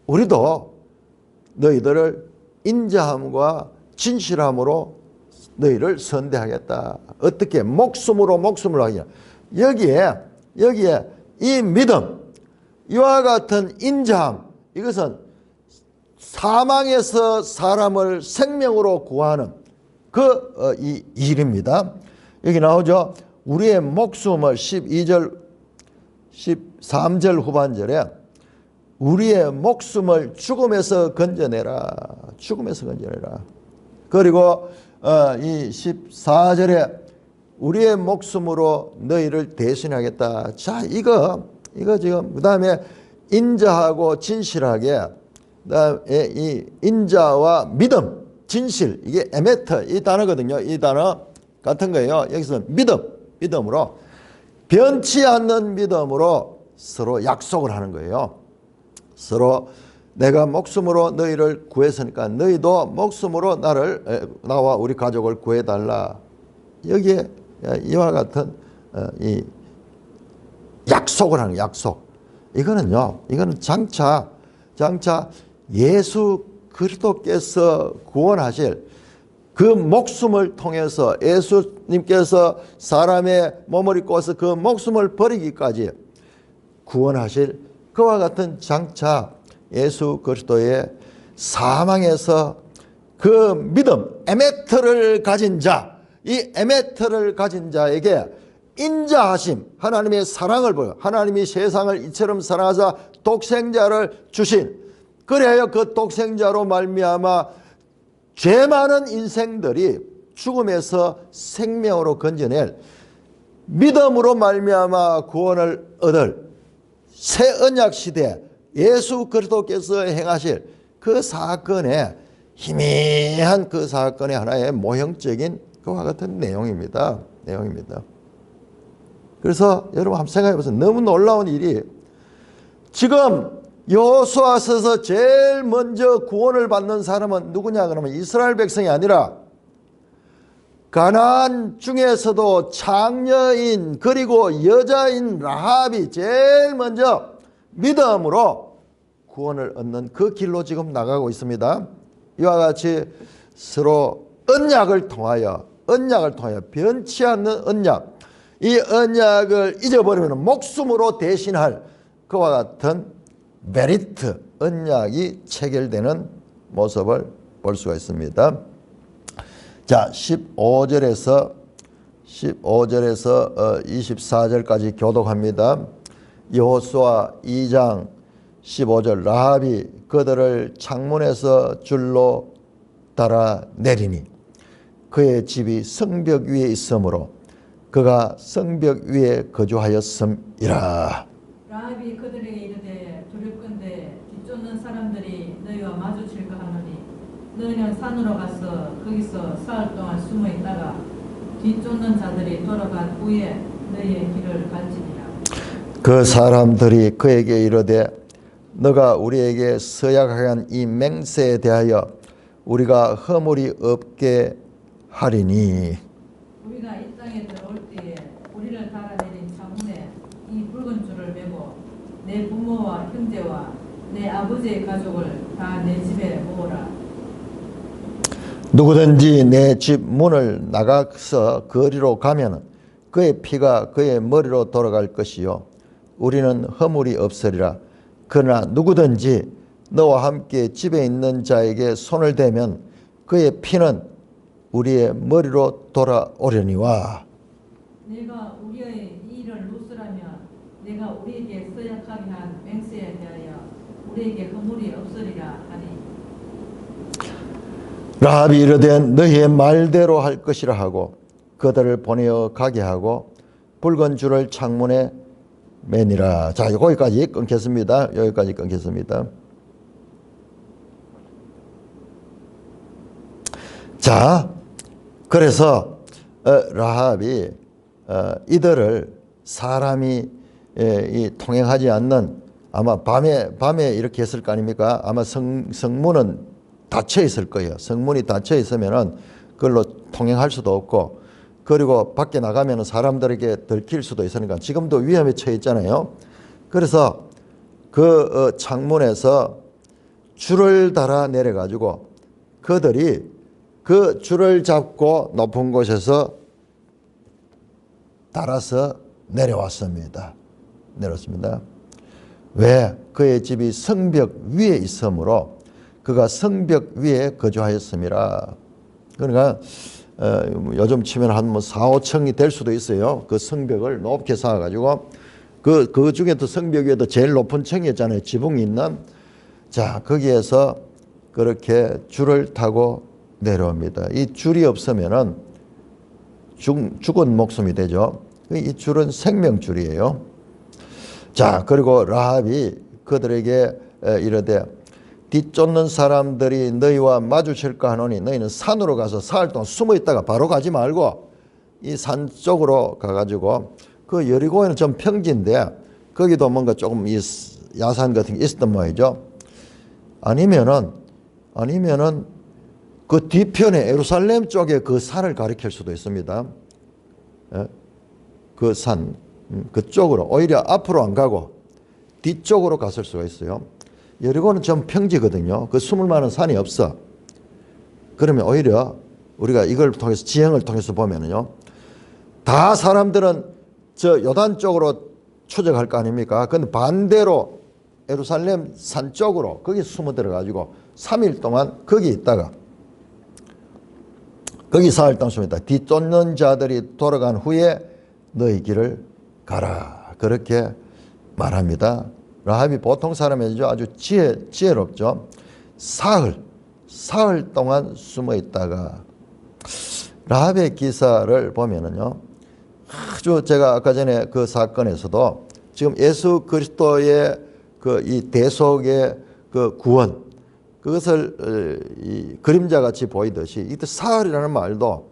S1: 우리도 너희들을 인자함과 진실함으로 너희를 선대하겠다. 어떻게? 목숨을 하겠냐. 여기에 이 믿음, 이와 같은 인자함, 이것은 사망에서 사람을 생명으로 구하는 이 일입니다. 여기 나오죠. 우리의 목숨을 13절 후반절에 우리의 목숨을 죽음에서 건져내라. 그리고 이 14절에 우리의 목숨으로 너희를 대신하겠다. 자, 이거 지금 그다음에 인자하고 진실하게, 그다음에 이 인자와 믿음, 진실, 이게 에메트 이 단어거든요. 이 단어 같은 거예요. 여기서 믿음으로 변치 않는 믿음으로 서로 약속을 하는 거예요. 서로 내가 목숨으로 너희를 구했으니까 너희도 목숨으로 나와 우리 가족을 구해달라. 여기에 이와 같은 이 약속을 하는 약속. 이거는 장차 예수 그리스도께서 구원하실 그 목숨을 통해서 예수님께서 사람의 몸을 입고 와서 그 목숨을 버리기까지 구원하실 그와 같은 장차 예수 그리스도의 사망에서 그 믿음, 에메트를 가진 자, 이 에메트를 가진 자에게 인자하심, 하나님의 사랑을 보여 하나님이 세상을 이처럼 사랑하사 독생자를 주신, 그래야 그 독생자로 말미암아 죄 많은 인생들이 죽음에서 생명으로 건져낼 믿음으로 말미암아 구원을 얻을 새 언약 시대 예수 그리스도께서 행하실 그 사건의 희미한 그 사건의 하나의 모형적인 그와 같은 내용입니다. 그래서 여러분 한번 생각해 보세요. 너무 놀라운 일이, 지금 여호수아서서 제일 먼저 구원을 받는 사람은 누구냐 그러면 이스라엘 백성이 아니라 가나안 중에서도 창녀인 그리고 여자인 라합이 제일 먼저 믿음으로 구원을 얻는 그 길로 지금 나가고 있습니다. 이와 같이 서로 언약을 통하여 변치 않는 언약, 이 언약을 잊어버리면 목숨으로 대신할 그와 같은 메리트, 언약이 체결되는 모습을 볼 수가 있습니다. 자, 15절에서 24절까지 교독합니다. 여호수아 2장 15절, 라합이 그들을 창문에서 줄로 따라 내리니 그의 집이 성벽 위에 있으므로 그가 성벽 위에 거주하였음이라.
S2: 라합이 그들에게 이르되 두렵건대 뒤쫓는 사람들이 너희와 마주칠까 하노니 너희는 산으로 가서 거기서 사흘 동안 숨어 있다가 뒤쫓는 자들이 돌아간 후에 너희의 길을 갈지니라.
S1: 그 사람들이 그에게 이르되 너가 우리에게 서약하게 한 이 맹세에 대하여 우리가 허물이 없게 하리니,
S2: 우리가 이 땅에 들어올 때에 우리를 달아내린 창문에 이 붉은 줄을 매고 내 부모와 형제와 내 아버지의 가족을 다 내 집에 모으라.
S1: 누구든지 내 집 문을 나가서 거리로 가면 그의 피가 그의 머리로 돌아갈 것이요 우리는 허물이 없으리라. 그러나 누구든지 너와 함께 집에 있는 자에게 손을 대면 그의 피는 우리의 머리로 돌아오려니와.
S2: 내가 우리의 이 일을 누스라면 내가 우리에게 서약하게 한 맹세에 대하여 우리에게 허물이 없으리라 하니.
S1: 라합이 이르되 너희의 말대로 할 것이라 하고 그들을 보내어 가게 하고 붉은 줄을 창문에 매니라. 자, 여기까지 끊겠습니다. 자, 그래서 라합이 이들을 사람이 통행하지 않는, 아마 밤에 이렇게 했을 거 아닙니까? 아마 성문은 닫혀 있을 거예요. 성문이 닫혀 있으면은 그걸로 통행할 수도 없고, 그리고 밖에 나가면 사람들에게 들킬 수도 있으니까 지금도 위험에 처해 있잖아요. 그래서 그 창문에서 줄을 달아 내려가지고 그들이 그 줄을 잡고 높은 곳에서 달아서 내려왔습니다. 왜? 그의 집이 성벽 위에 있으므로 그가 성벽 위에 거주하였음이라. 그러니까 요즘 치면 한 4-5층이 될 수도 있어요. 그 성벽을 높게 쌓아가지고 그 중에도 성벽 위에도 제일 높은 층이었잖아요. 지붕이 있는. 자, 거기에서 그렇게 줄을 타고 내려옵니다. 이 줄이 없으면은 죽은 목숨이 되죠. 이 줄은 생명줄이에요. 자, 그리고 라합이 그들에게 이르되 뒤쫓는 사람들이 너희와 마주칠까 하노니 너희는 산으로 가서 사흘 동안 숨어 있다가 바로 가지 말고 이 산 쪽으로 가가지고, 그 여리고에는 좀 평지인데 거기도 뭔가 조금 이 야산 같은 게 있었던 모양이죠. 아니면은 그 뒤편에 예루살렘 쪽에 그 산을 가리킬 수도 있습니다. 그 산, 그쪽으로 오히려 앞으로 안 가고 뒤쪽으로 갔을 수가 있어요. 여리고는 좀 평지거든요. 그 숨을 만한 산이 없어. 그러면 오히려 우리가 이걸 통해서 지형을 통해서 보면은요, 다 사람들은 저 요단 쪽으로 추적할 거 아닙니까? 근데 반대로 예루살렘 산 쪽으로 거기 숨어 들어가지고 3일 동안 거기 있다가 거기 사흘 동안 숨어 있다. 뒤쫓는 자들이 돌아간 후에 너희 길을 가라. 그렇게 말합니다. 라합이 보통 사람이 아니죠. 아주 지혜롭죠. 사흘 동안 숨어 있다가 라합의 기사를 보면은요, 아주 제가 아까 전에 그 사건에서도 지금 예수 그리스도의 그 이 대속의 그 구원, 그것을 이 그림자 같이 보이듯이 이때 사흘이라는 말도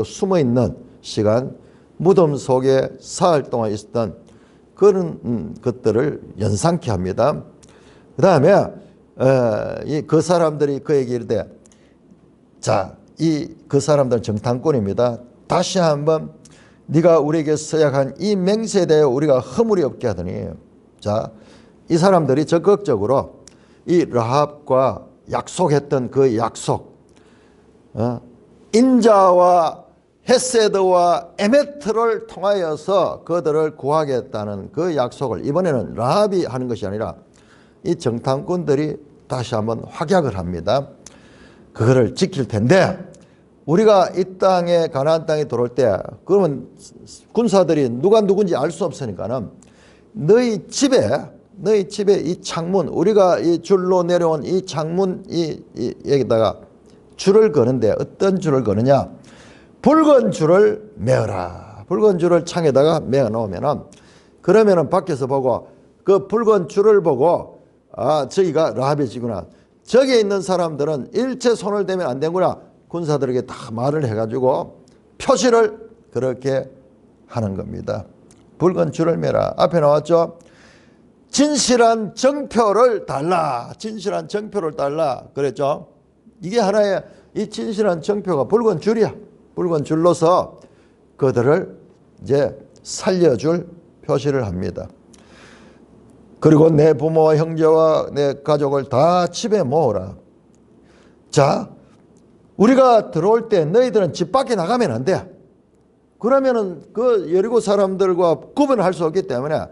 S1: 숨어 있는 시간, 무덤 속에 사흘 동안 있었던 그런 것들을 연상케 합니다. 그 다음에 그 사람들이 그에게 이르되, 자, 그 사람들은 정탐꾼입니다. 다시 한번 네가 우리에게 서약한 이 맹세에 대해 우리가 허물이 없게 하더니, 자, 이 사람들이 적극적으로 이 라합과 약속했던 그 약속, 인자와 헤세드와 에메트를 통하여서 그들을 구하겠다는 그 약속을 이번에는 라합이 하는 것이 아니라 이 정탐꾼들이 다시 한번 확약을 합니다. 그거를 지킬 텐데, 우리가 이 땅에 가나안 땅에 들어올 때 그러면 군사들이 누가 누군지 알 수 없으니까는 너희 집에 이 창문, 우리가 이 줄로 내려온 이 창문 여기다가 줄을 거는데 어떤 줄을 거느냐? 붉은 줄을 메어라. 붉은 줄을 창에다가 메어 놓으면은, 그러면은 밖에서 보고 그 붉은 줄을 보고, 아, 저기가 라합의 집이구나. 저기에 있는 사람들은 일체 손을 대면 안 되구나. 군사들에게 다 말을 해가지고 표시를 그렇게 하는 겁니다. 붉은 줄을 매라. 앞에 나왔죠. 진실한 정표를 달라. 진실한 정표를 달라. 그랬죠. 이게 하나의 이 진실한 정표가 붉은 줄이야. 붉은 줄로서 그들을 이제 살려줄 표시를 합니다. 그리고 내 부모와 형제와 내 가족을 다 집에 모으라. 자, 우리가 들어올 때 너희들은 집 밖에 나가면 안 돼. 그러면은 그 여리고 사람들과 구분을 할 수 없기 때문에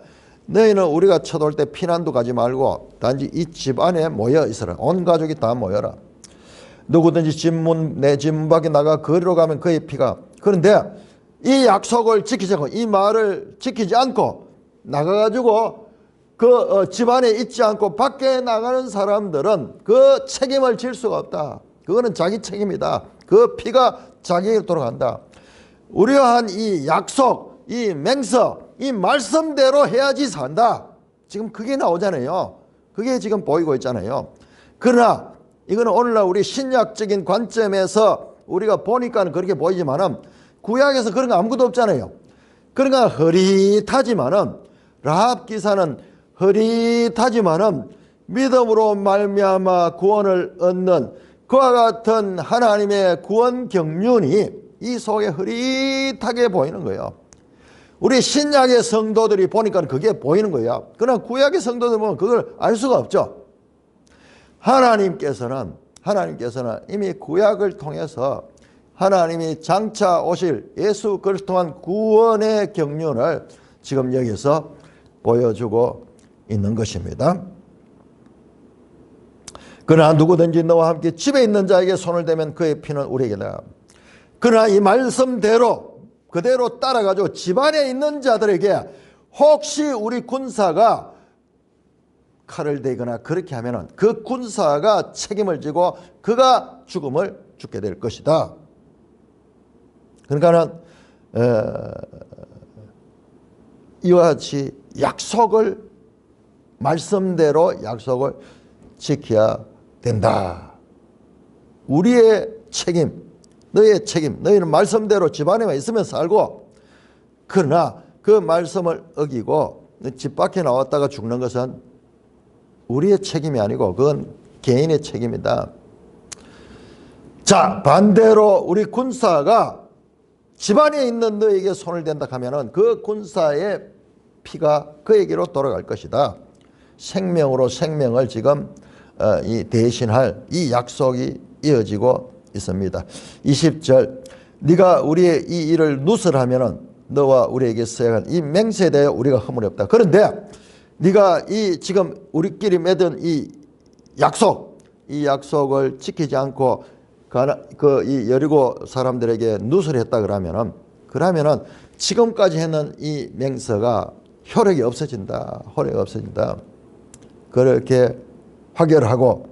S1: 너희는 우리가 쳐들어올 때 피난도 가지 말고 단지 이 집 안에 모여 있어라. 온 가족이 다 모여라. 누구든지 내 집 문 밖에 나가 거리로 가면 그의 피가. 그런데 이 약속을 지키지 않고, 이 말을 지키지 않고 나가가지고 그 집 안에 있지 않고 밖에 나가는 사람들은 그 책임을 질 수가 없다. 그거는 자기 책임이다. 그 피가 자기에게 돌아간다. 우리가 한 이 약속, 이 맹서, 이 말씀대로 해야지 산다. 지금 그게 나오잖아요. 그게 지금 보이고 있잖아요. 그러나 이거는 오늘날 우리 신약적인 관점에서 우리가 보니까는 그렇게 보이지만은 구약에서 그런 거 아무것도 없잖아요. 그러니까 흐릿하지만은, 라합 기사는 흐릿하지만은 믿음으로 말미암아 구원을 얻는 그와 같은 하나님의 구원 경륜이 이 속에 흐릿하게 보이는 거예요. 우리 신약의 성도들이 보니까 그게 보이는 거예요. 그러나 구약의 성도들 보면 그걸 알 수가 없죠. 하나님께서는 이미 구약을 통해서 하나님이 장차 오실 예수 그리스도 통한 구원의 경륜을 지금 여기서 보여주고 있는 것입니다. 그러나 누구든지 너와 함께 집에 있는 자에게 손을 대면 그의 피는 우리에게 나가. 그러나 이 말씀대로 그대로 따라가지고 집안에 있는 자들에게 혹시 우리 군사가 칼을 대거나 그렇게 하면은 그 군사가 책임을 지고 그가 죽음을 죽게 될 것이다. 그러니까는 이와 같이 말씀대로 약속을 지켜야 된다. 우리의 책임, 너희의 책임, 너희는 말씀대로 집안에만 있으면 살고, 그러나 그 말씀을 어기고 집 밖에 나왔다가 죽는 것은 우리의 책임이 아니고 그건 개인의 책임이다. 자, 반대로 우리 군사가 집안에 있는 너에게 손을 댄다 하면은 그 군사의 피가 그에게로 돌아갈 것이다. 생명으로 생명을 지금 이 대신할 이 약속이 이어지고 있습니다. 20절 네가 우리의 이 일을 누설하면은 너와 우리에게 서약한 이 맹세에 대해 우리가 허물이 없다. 그런데 네가 이 지금 우리끼리 맺은 이 약속을 지키지 않고 이 여리고 사람들에게 누설했다 그러면은 지금까지 했는 이 맹세가 효력이 없어진다. 그렇게 화결하고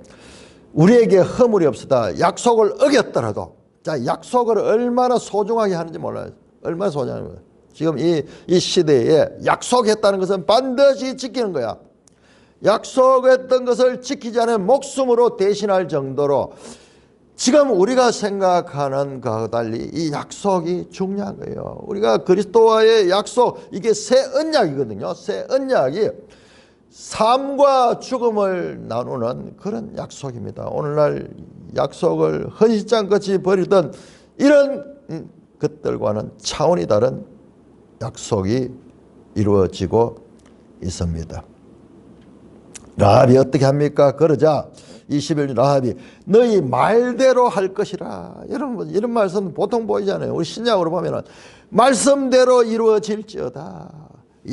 S1: 우리에게 허물이 없었다. 약속을 어겼더라도 자, 약속을 얼마나 소중하게 하는지 몰라요. 얼마나 소중한 거예요. 지금 이 시대에 약속했다는 것은 반드시 지키는 거야. 약속했던 것을 지키지 않은 목숨으로 대신할 정도로 지금 우리가 생각하는 것과 달리 이 약속이 중요한 거예요. 우리가 그리스도와의 약속, 이게 새 언약이거든요. 새 언약이 삶과 죽음을 나누는 그런 약속입니다. 오늘날 약속을 헌신장같이 버리던 이런 것들과는 차원이 다른 약속이 이루어지고 있습니다. 라합이 어떻게 합니까? 그러자 21절 라합이 너희 말대로 할 것이라. 여러분 이런 말씀 보통 보이잖아요. 우리 신약으로 보면은 말씀대로 이루어질지어다.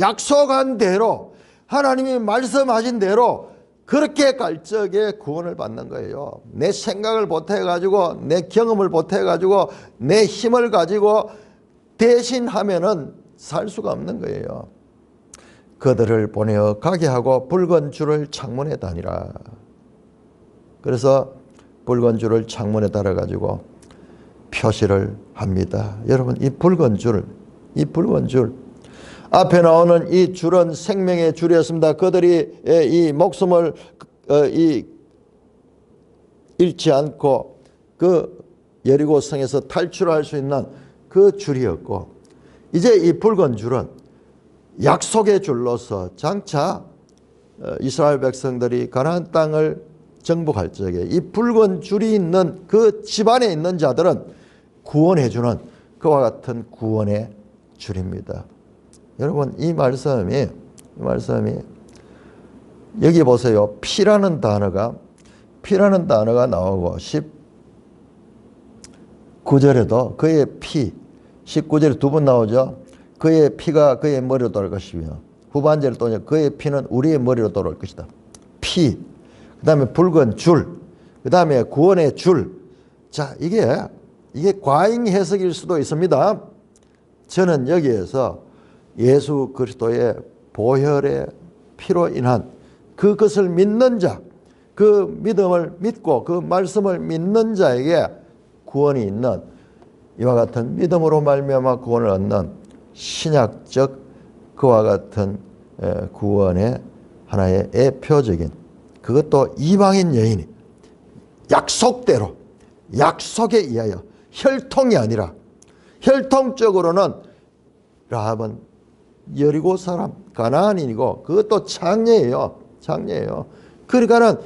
S1: 약속한 대로 하나님이 말씀하신 대로 그렇게 갈 적에 구원을 받는 거예요. 내 생각을 보태가지고 내 경험을 보태가지고 내 힘을 가지고 대신하면은 살 수가 없는 거예요. 그들을 보내어 가게 하고 붉은 줄을 창문에 다니라. 그래서 붉은 줄을 창문에 달아가지고 표시를 합니다. 여러분 이 붉은 줄 앞에 나오는 이 줄은 생명의 줄이었습니다. 그들이 이 목숨을 잃지 않고 그 여리고 성에서 탈출할 수 있는 그 줄이었고, 이제 이 붉은 줄은 약속의 줄로서 장차 이스라엘 백성들이 가나안 땅을 정복할 적에 이 붉은 줄이 있는 그 집안에 있는 자들은 구원해주는 그와 같은 구원의 줄입니다. 여러분 이 말씀이 여기 보세요. 피라는 단어가 나오고 19절에도 그의 피, 19절에 두 번 나오죠. 그의 피가 그의 머리로 돌아올 것이며 후반절에 또 그의 피는 우리의 머리로 돌아올 것이다. 피, 그 다음에 붉은 줄, 그 다음에 구원의 줄. 자, 이게 과잉 해석일 수도 있습니다. 저는 여기에서 예수 그리스도의 보혈의 피로 인한 그것을 믿는 자, 그 믿음을 믿고 그 말씀을 믿는 자에게 구원이 있는 이와 같은 믿음으로 말미암아 구원을 얻는 신약적 그와 같은 구원의 하나의 대표적인, 그것도 이방인 여인이 약속대로 약속에 의하여 혈통이 아니라 혈통적으로는 라합은 여리고 사람 가나안인이고 그것도 장녀예요. 그러니까는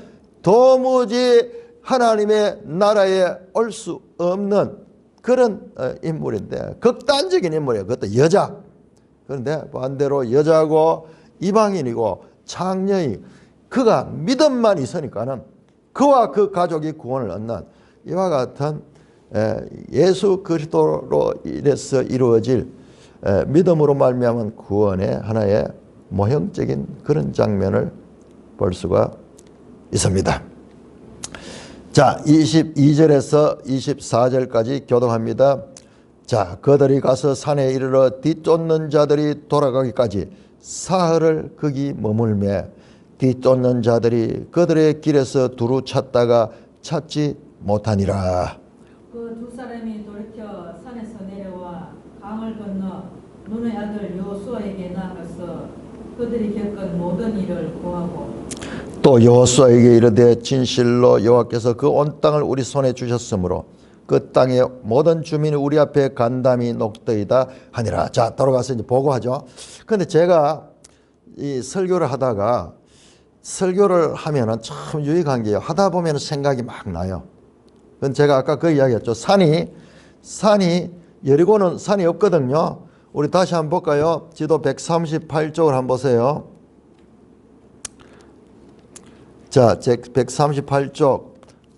S1: 도무지 하나님의 나라에 올 수 없는 그런 인물인데, 극단적인 인물이에요. 그것도 여자. 그런데 반대로 여자고 이방인이고 장녀인, 그가 믿음만 있으니까는 그와 그 가족이 구원을 얻는 이와 같은 예수 그리스도로 인해서 이루어질 믿음으로 말미암은 구원의 하나의 모형적인 그런 장면을 볼 수가 있습니다. 자, 22절에서 24절까지 교독합니다. 자, 그들이 가서 산에 이르러 뒤쫓는 자들이 돌아가기까지 사흘을 거기 머물매 뒤쫓는 자들이 그들의 길에서 두루 찾다가 찾지 못하니라.
S2: 그 두 사람이 돌이켜 산에서 내려와 강을 건너 눈의 아들 여호수아에게 나아가서 그들이 겪은 모든 일을 고하고,
S1: 또 여호수아에게 이르되 진실로 여호와께서 그 온 땅을 우리 손에 주셨으므로 그 땅의 모든 주민이 우리 앞에 간담이 녹더이다 하니라. 자, 돌아가서 이제 보고하죠. 그런데 제가 이 설교를 하다가 설교를 하면은 참 유익한 게요. 하다 보면 생각이 막 나요. 그건 제가 아까 그 이야기했죠. 산이 여리고는 산이 없거든요. 우리 다시 한번 볼까요? 지도 138쪽을 한번 보세요. 자, 138쪽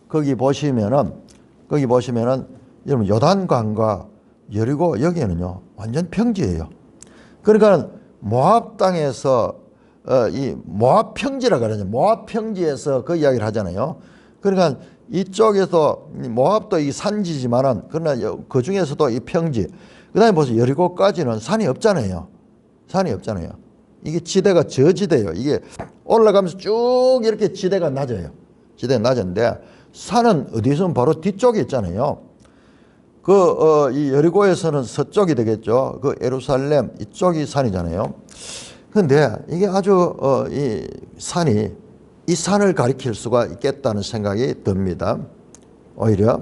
S1: 거기 보시면은 거기 보시면은 여러분 요단강과 여리고 여기는요 완전 평지예요. 그러니까 모압 땅에서 이 모압 평지라고 그러죠. 모압 평지에서 그 이야기를 하잖아요. 그러니까 이쪽에서 모압도 이 산지지만은 그러나 그 중에서도 이 평지. 그다음에 보세요. 여리고까지는 산이 없잖아요. 산이 없잖아요. 이게 지대가 저지대예요. 이게 올라가면서 쭉 이렇게 지대가 낮아요. 지대가 낮은데 산은 어디서는 바로 뒤쪽에 있잖아요. 이 여리고에서는 서쪽이 되겠죠. 그 예루살렘 이쪽이 산이잖아요. 그런데 이게 아주 이 산이 이 산을 가리킬 수가 있겠다는 생각이 듭니다. 오히려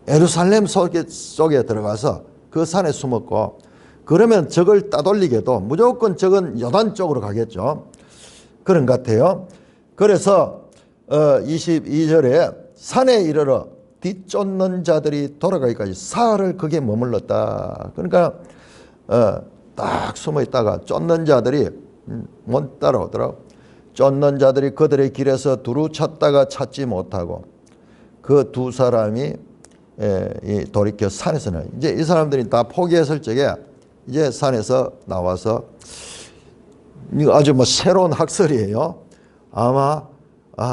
S1: 예루살렘 속에 들어가서 그 산에 숨었고 그러면 적을 따돌리게도 무조건 적은 요단 쪽으로 가겠죠. 그런 것 같아요. 그래서 22절에 산에 이르러 뒤쫓는 자들이 돌아가기까지 사흘을 거기에 머물렀다. 그러니까 딱 숨어 있다가 쫓는 자들이 못 따라오더라고. 쫓는 자들이 그들의 길에서 두루 찾다가 찾지 못하고 그 두 사람이 돌이켜 산에서는 이제 이 사람들이 다 포기했을 적에 이제 산에서 나와서 이거 아주 뭐 새로운 학설이에요. 아마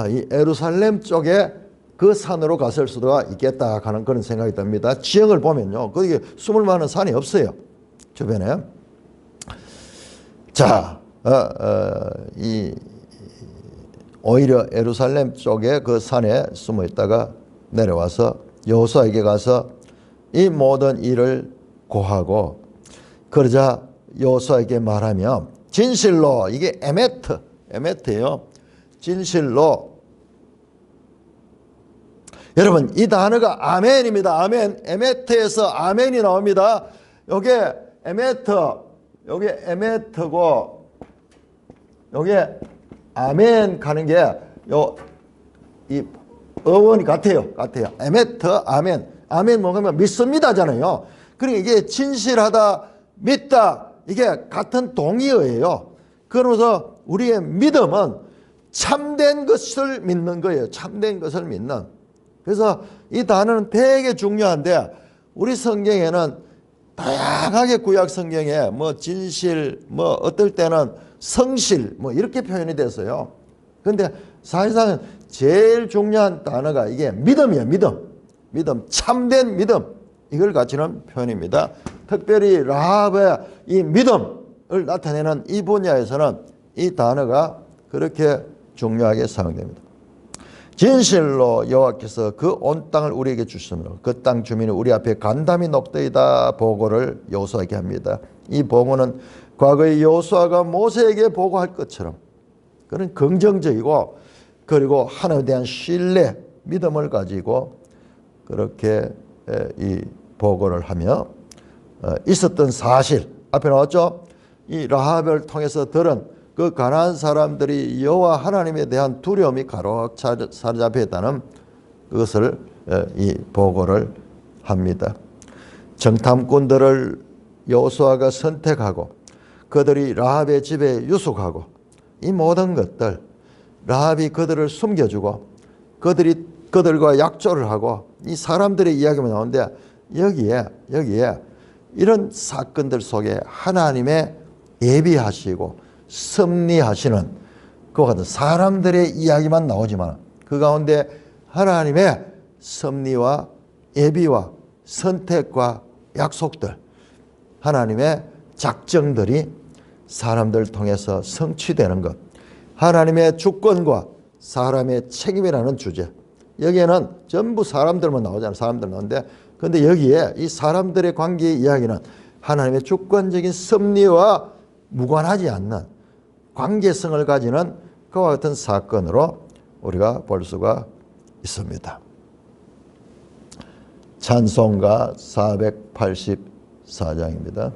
S1: 이 예루살렘 쪽에 그 산으로 갔을 수도 있겠다 하는 그런 생각이 듭니다. 지형을 보면요. 거기 숨을 만한 산이 없어요. 주변에. 자, 오히려 예루살렘 쪽에 그 산에 숨어 있다가 내려와서 여호수아에게 가서 이 모든 일을 고하고 그러자 여호수아에게 말하며 진실로 이게 에메트예요. 진실로 여러분 이 단어가 아멘입니다. 아멘. 에메트에서 아멘이 나옵니다. 요게 에메트, 요게 에메트고 요게 아멘 가는 게 이 어원이 같아요. 에메트, 아멘. 아멘 뭐냐면 믿습니다잖아요. 그러니까 이게 진실하다, 믿다 이게 같은 동의어예요. 그러면서 우리의 믿음은 참된 것을 믿는 거예요. 참된 것을 믿는. 그래서 이 단어는 되게 중요한데 우리 성경에는 다양하게 구약 성경에 뭐 진실, 뭐 어떨 때는 성실 뭐 이렇게 표현이 됐어요. 그런데 사실상 제일 중요한 단어가 이게 믿음이에요. 믿음, 참된 믿음 이걸 가지는 표현입니다. 특별히 라합의 이 믿음을 나타내는 이 분야에서는 이 단어가 그렇게 중요하게 사용됩니다. 진실로 여호와께서 그 온 땅을 우리에게 주시므로 그 땅 주민이 우리 앞에 간담이 녹더이다 보고를 여호수아에게 합니다. 이 보고는 과거에 여호수아가 모세에게 보고할 것처럼 그런 긍정적이고 그리고 하나님에 대한 신뢰, 믿음을 가지고 그렇게 이 보고를 하며 있었던 사실 앞에 나왔죠. 이 라합을 통해서 들은 그 가나안 사람들이 여호와 하나님에 대한 두려움이 가로막 사로잡혀 있다는 그것을 이 보고를 합니다. 정탐꾼들을 여호수아가 선택하고 그들이 라합의 집에 유숙하고 이 모든 것들 라합이 그들을 숨겨주고 그들과 약조를 하고 이 사람들의 이야기만 나오는데 여기에 이런 사건들 속에 하나님의 예비하시고 섭리하시는 그와 같은 사람들의 이야기만 나오지만 그 가운데 하나님의 섭리와 예비와 선택과 약속들 하나님의 작정들이 사람들을 통해서 성취되는 것 하나님의 주권과 사람의 책임이라는 주제 여기에는 전부 사람들만 나오잖아요. 사람들 나오는데 그런데 여기에 이 사람들의 관계의 이야기는 하나님의 주권적인 섭리와 무관하지 않는 관계성을 가지는 그와 같은 사건으로 우리가 볼 수가 있습니다. 찬송가 484장입니다.